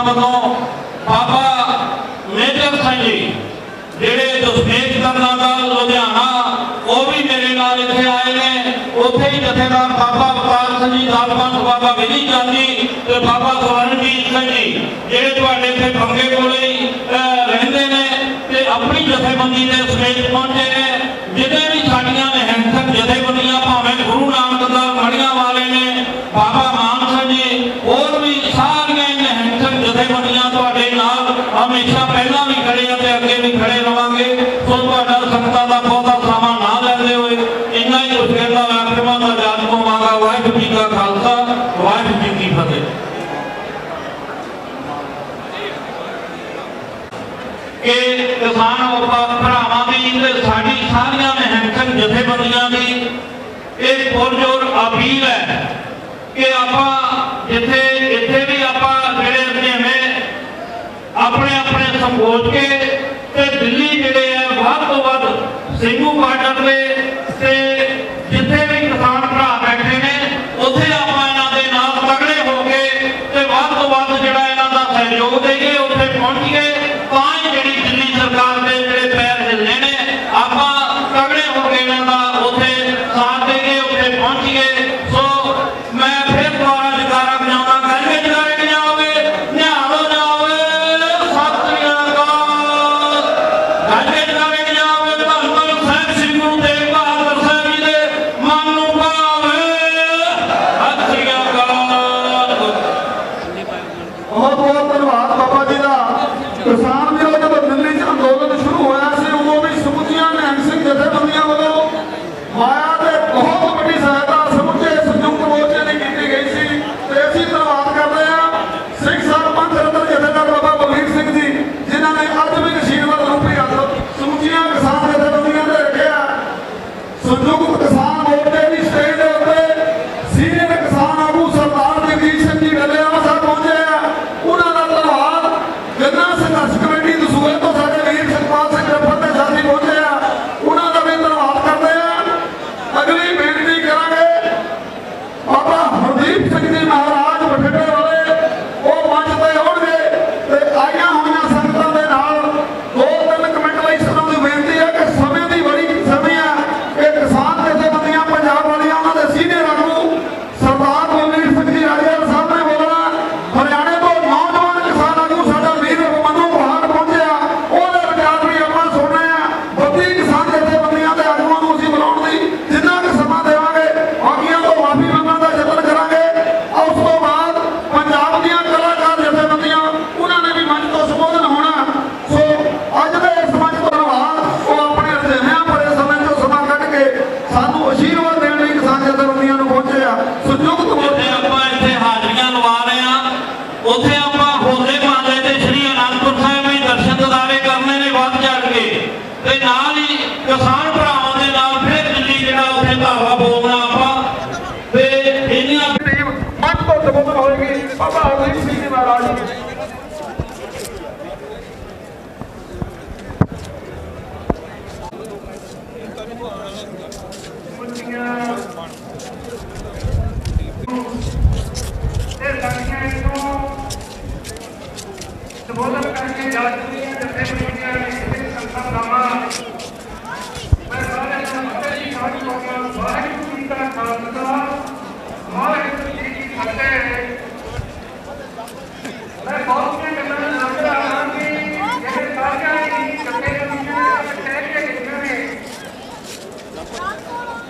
ਵੱਲੋਂ ਬਾਬਾ ਮੇਜਰ ਸਿੰਘ ਜੀ ਜਿਹੜੇ ਦਸਮੇਸ਼ ਕਰਨਾ ਦਾ ਲੁਧਿਆਣਾ ਉਹ ਵੀ ਮੇਰੇ ਨਾਲ ਇੱਥੇ ਆਏ ਨੇ। ਉੱਥੇ ਹੀ ਜਥੇਦਾਰ ਬਾਬਾ ਅਵਤਾਰ ਸਿੰਘ ਜੀ, ਦਾਲਪੰਥ ਬਾਬਾ ਵਿਧੀ ਚੰਦ ਜੀ ਤੇ ਬਾਬਾ ਸਵਰਨਜੀਤ ਸਿੰਘ ਜੀ ਜਿਹੜੇ ਤੁਹਾਡੇ ਇੱਥੇ ਬੰਗੇ ਕੋਲੇ ਹੀ ਰਹਿੰਦੇ ਨੇ ਤੇ ਆਪਣੀ ਜਥੇਬੰਦੀ ਦੇ ਸਮੇਤ ਪਹੁੰਚੇ ਨੇ। ਜਿਹਦੇ ਵੀ ਸਾਡੀਆਂ ਨਿਹੰਸਕ ਜਥੇਬੰਦੀਆਂ ਭਾਵੇਂ ਗੁਰੂ ਨਾਨਕ ਦਾ ਮੜੀਆਂ ਵਾਲੇ ਨੇ, ਬਾਬਾ ਮਾਨ ਸਿੰਘ ਜੀ, ਹੋਰ ਵੀ ਸਾਰੀਆਂ ਨਿਹੰਸਕ ਜਥੇਬੰਦੀਆਂ ਤੁਹਾਡੇ ਨਾਲ ਹਮੇਸ਼ਾ ਪਹਿਲਾਂ ਵੀ ਖੜੇ ਆ ਤੇ ਅੱਗੇ ਵੀ ਖੜੇ ਰਵਾਂਗੇ। ਸੋ ਤੁਹਾਡਾ ਸੰਗਤਾਂ ਦਾ ਬਹੁਤਾ ਸਮਾਂ ਨਾ ਲੈਂਦੇ ਹੋਏ ਇੰਨਾ ਹੀ ਕੁਝ ਕਹਿੰਦਾ ਆਖਰਵਾਂ ਦਾ ਜਾਤ ਤੋਂ ਮੰਗਾ। ਵਾਹਿਗੁਰੂ ਜੀ ਕਾ ਖਾਲਸਾ, ਵਾਹਿਗੁਰੂ ਜੀ ਕੀ ਫਤਿਹ। ਕਿ ਕਿਸਾਨ ਭਰਾਵਾਂ ਦੀ ਤੇ ਸਾਡੀ ਸਾਰੀਆਂ ਨਿਹੰਸਕ ਜਥੇਬੰਦੀਆਂ ਦੀ ਇਹ ਪੁਰਜੋਰ ਅਪੀਲ ਹੈ ਕਿ ਆਪਾਂ ਇੱਥੇ ਵੀ ਆਪਾਂ ਜਿਹੜੇ ਜਿਵੇਂ ਆਪਣੇ ਆਪਣੇ ਸੰਕੋਚ ਕੇ ਤੇ ਦਿੱਲੀ ਜਿਹੜੇ ਹੈ ਵੱਧ ਤੋਂ ਵੱਧ ਸਿੰਘੂ ਬਾਰਡਰ ਤੇ ਜਿੱਥੇ ਵੀ ਕਿਸਾਨ ਭਰਾ ਬੈਠੇ ਨੇ ਉੱਥੇ ਆਪਾਂ ਇਹਨਾਂ ਦੇ ਨਾਲ ਤਗੜੇ ਹੋ ਕੇ ਤੇ ਵੱਧ ਤੋਂ ਵੱਧ ਜਿਹੜਾ ਇਹਨਾਂ ਦਾ ਸਹਿਯੋਗ ਦੇਈਏ, ਉੱਥੇ ਪਹੁੰਚੀਏ ਤਾਂ ਹੀ ਜਿਹੜੀ ਦਿੱਲੀ ਸਰਕਾਰ ਦੇ ਜਿਹੜੇ ਪੈਰ ਹਿੱਲਣੇ ਨੇ ਆਪਾਂ ਤਗੜੇ ਹੋ ਕੇ ਇਹਨਾਂ ਦਾ ਉੱਥੇ ਸਾਥ ਦੇਈਏ, ਉੱਥੇ ਪਹੁੰਚੀਏ। ਸੋ ਮੈਂ ਫਿਰ ਦੁਬਾਰਾ ਜਕਾਰਾ ਵਜਾਉਂਦਾ, ਕਰਕੇ ਜਕਾਰੇ ਜਾਓਗੇ, ਨਿਹਾਲੋ ਜਾਓਗੇ, ਸਤਿ ਸ੍ਰੀ ਅਕਾਲ। ਕਰਕੇ ਜਕਾਰੇ ਜਾਓਗੇ, ਧੰਨ ਧੰਨ ਸਾਹਿਬ ਸ੍ਰੀ ਗੁਰੂ ਤੇਗ ਬਹਾਦਰ ਸਾਹਿਬ ਜੀ ਦੇ ਮਨ ਨੂੰ ਭਾਵੇ, ਸਤਿ ਸ੍ਰੀ ਅਕਾਲ। ਬਹੁਤ ਬਹੁਤ ਧੰਨਵਾਦ ਬਾਬਾ ਜੀ ਦਾ। ਕਿਸਾਨ ਵੀਰੋ, ਜਦੋਂ ਦਿੱਲੀ 'ਚ ਅੰਦੋਲਨ ਸ਼ੁਰੂ ਹੋਇਆ ਸੀ ਉਦੋਂ ਵੀ ਸਮੁੱਚੀਆਂ ਨਿਹੰਸਕ ਜਥੇਬੰਦੀਆਂ ਵੱਲੋਂ ਮਾਇਆ ਤੇ ਬਹੁਤ ਵੱਡੀ ਸਹਾਇਤਾ ਸਮੁੱਚੇ ਸੰਯੁਕਤ ਮੋਰਚੇ ਦੀ ਕੀਤੀ ਗਈ ਸੀ ਤੇ ਅਸੀਂ ਧੰਨਵਾਦ ਕਰਦੇ ਹਾਂ ਸਿੰਘ ਸਾਹਿਬ ਪੰਥ ਰਤਨ ਜਥੇਦਾਰ ਬਾਬਾ ਬਲਵੀਰ ਸਿੰਘ ਜੀ, ਜਿਨ੍ਹਾਂ ਨੇ ਅੱਜ ਵੀ ਅਸ਼ੀਰਵਾਦ ਰੂਪੀ ਹੱਥ ਸਮੁੱਚੀਆਂ ਕਿਸਾਨ ਜਥੇਬੰਦੀਆਂ ਤੇ ਰੱਖਿਆ। ਸੰਯੁਕਤ ਕਿਸਾਨ ਮੋਰਚੇ ਦੀ ਸਟੇਜ ਦੇ ਉੱਤੇ ਸੀਨੀਅਰ ਕਿਸਾਨ ਆਗੂ ਸਰਦਾਰ ਜਗਜੀਤ ਸਿੰਘ ਜੀ ਡੱਲੇਵਾਲ ਸਾਹਿਬ ਪਹੁੰਚੇ ਆ। ਉਹਨਾਂ ਦਾ ਧੰਨਵਾਦ। ਗੰਨਾ ਸੰਘਰਸ਼ ਕਮੇਟੀ ਦਸੂਹੇ ਤੋਂ ਸਾਡੇ ਵੀਰ ਸੁਖਪਾਲ ਸਿੰਘ ਰੱਫੜ ਦੇ ਸਾਥੀ ਪਹੁੰਚੇ ਆ, ਉਹਨਾਂ ਦਾ ਵੀ ਧੰਨਵਾਦ ਕਰਦੇ ਆ। ਅਗਲੀ ਬੇਨਤੀ ਕਰਾਂਗੇ ਬਾਬਾ ਹਰਦੀਪ ਸਿੰਘ ਜੀ ਮਹਾਰਾਜ ਬਠਿੰਡੇ ਵਾਲੇ, ਉਹ ਮੰਚ ਤੇ ਆਉਣਗੇ ਤੇ ਆਈਆਂ ਹੋਈਆਂ ਸੰਗਤਾਂ ਦੇ ਨਾਲ 2-3 ਮਿੰਟ ਲਈ ਸਾਨੂੰ ਦੀ ਬੇਨਤੀ ਹੈ ਕਿ ਸਮੇਂ ਦੀ ਬੜੀ ਕਮੀ ਆ ਕਿ ਕਿਸਾਨ ਜਥੇਬੰਦੀਆਂ ਪੰਜਾਬ ਵਾਲੀਆਂ ਉਹਨਾਂ ਦੇ ਸੀਨੀਅਰ ਆਗੂ ਸਰਦਾਰ ਬਲਵੀਰ ਸਿੰਘ ਜੀ ਰਾਜੇਵਾਲ ਸਾਹਿਬ ਨੇ ਬੋਲਣਾ। ਹਰਿਆਣੇ ਤੋਂ ਨੌਜਵਾਨ ਕਿਸਾਨ ਆਗੂ ਸਾਡਾ ਵੀਰ ਮਨੂ ਬਹਾਰ ਪਹੁੰਚਿਆ, ਉਹਦੇ ਵਿਚਾਰ ਵੀ ਆਪਾਂ ਸੁਣਨੇ ਆ। ਬੱਤੀ ਕਿਸਾਨ ਜਥੇਬੰਦੀਆਂ ਦੇ ਆਗੂਆਂ ਨੂੰ ਅਸੀਂ ਬੁਲਾਉਣ ਦੀ ਜਿੰਨਾ ਕੁ ਸਮਾਂ ਦੇਵਾਂਗੇ, ਬਾਕੀਆਂ ਤੋਂ ਮਾਫੀ ਮੰਗਣ ਦਾ ਯਤਨ ਕਰਾਂਗੇ। ਉਸ ਤੋਂ ਬਾਅਦ ਪੰਜਾਬ ਦੀਆਂ ਕਲਾਕਾਰ ਜਥੇਬੰਦੀਆਂ ਉਹਨਾਂ ਨੇ ਵੀ ਮੰਚ ਤੋਂ ਸੰਬੋਧਨ ਹੋਣਾ। ਸੋ ਅੱਜ ਦੇ ਇਸ ਮੰਚ ਤੋਂ ਧੰਨਵਾਦ। ਉਹ ਆਪਣੇ ਅਜਿਹਿਆਂ ਭਰੇ ਸਮੇਂ ਤੋਂ ਸਮਾਂ ਕੱਢ ਕੇ ਸਾਨੂੰ ਅਸ਼ੀਰਵਾਦ ਦੇਣ ਲਈ ਕਿਸਾਨ ਜਥੇਬੰਦੀਆਂ ਨੂੰ ਪਹੁੰਚੇ ਆ। ਸੰਯੁਕਤ ਜਿੱਥੇ ਆਪਾਂ ਇੱਥੇ ਹਾਜ਼ਰੀਆਂ ਲਵਾ ਰਹੇ ਹਾਂ, ਉੱਥੇ ਆਪਾਂ ਹੋਲੇ ਮਹੱਲੇ ਤੇ ਸ੍ਰੀ ਅਨੰਦਪੁਰ ਸਾਹਿਬ ਵੀ ਦਰਸ਼ਨ ਦਿਦਾਰੇ ਕਰਨੇ ਨੇ ਵੱਧ ਚੜ੍ਹ ਕੇ, ਤੇ ਨਾਲ ਹੀ ਕਿਸਾਨ ਭਰਾਵਾਂ ਦੇ ਨਾਲ ਫਿਰ ਦਿੱਲੀ ਜਿਹੜਾ ਉੱਥੇ ਧਾਵਾ ਬੋਲਣਾ ਆਪਾਂ ਤੇ ਇੰਨੀਆਂ ਟੀਮ ਮੰਚ ਤੋਂ ਸੰਬੋਧਨ ਹੋਏਗੀ ਬਾਬਾ ਹਰਦੀਪ ਸਿੰਘ ਜੀ ਮਹਾਰਾਜ ਜੀ। ਸੰਬੋਧਨ ਕਰਕੇ ਜਾ ਚੁੱਕੀਆਂ ਜਥੇਬੰਦੀਆਂ ਨੇ ਸੰਸਥਾਵਾਂ ਮੈਂ ਸਾਰੇ ਸੰਗਤਾਂ ਜੀ ਸਾਡੀ ਕੌਮ ਵਾਹਿਗੁਰੂ ਜੀ ਦਾ ਖਾਲਸਾ ਵਾਹਿਗੁਰੂ ਜੀ ਕੀ ਫਤਿਹ। ਮੈਂ ਬਹੁਤੀਆਂ ਗੱਲਾਂ ਲੱਗ ਰਹਾ ਹਾਂ ਕਿ ਜਿਹੜੇ ਸਾਰੀਆਂ ਹੀ ਜਥੇਬੰਦੀਆਂ ਕਹਿ ਕੇ ਗਈਆਂ ਨੇ,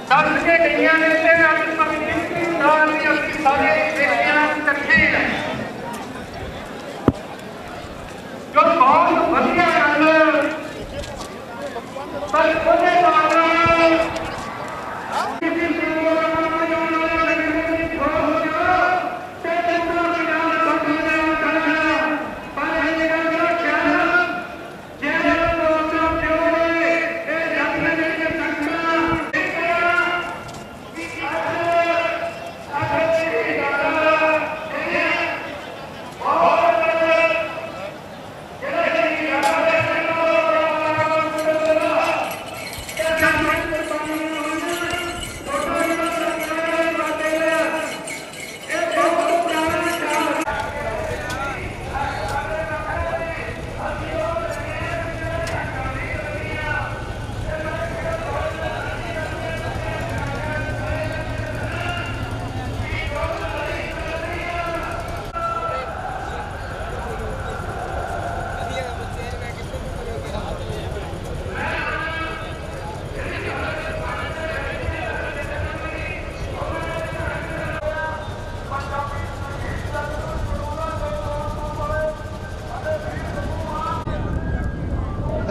ਦੱਸ ਕੇ ਗਈਆਂ ਨੇ ਤੇ ਅੱਜ ਪਵਿੱਤਰ ਨਾਲ ਵੀ ਅਸੀਂ ਸਾਰੇ ਦੇਖਿਆ ਇਕੱਠੇ ਹੈ ਜੋ ਬਹੁਤ ਵਧੀਆ ਗੱਲ ਪਰ ਉਹਦੇ ਨਾਲ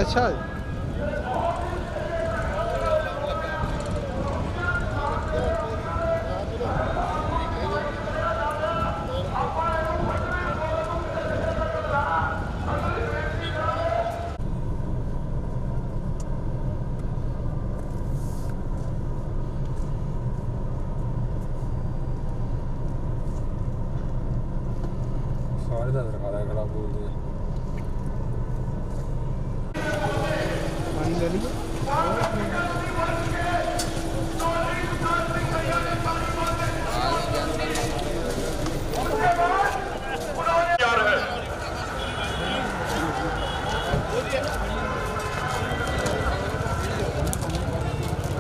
अच्छा सारे का दिखा रहा है खड़ा बोल दिया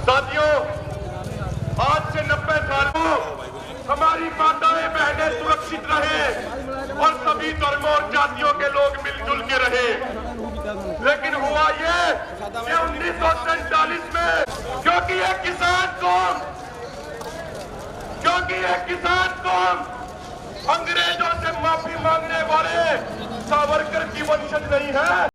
साथियों, आज से 90 साल को हमारी माताएं बहनें सुरक्षित रहे और सभी धर्मों और जातियों के लोग मिलजुल के रहे। लेकिन हुआ ये कि 1947 में क्योंकि ये किसान कौम अंग्रेजों से माफी मांगने वाले सावरकर की वंशज नहीं है।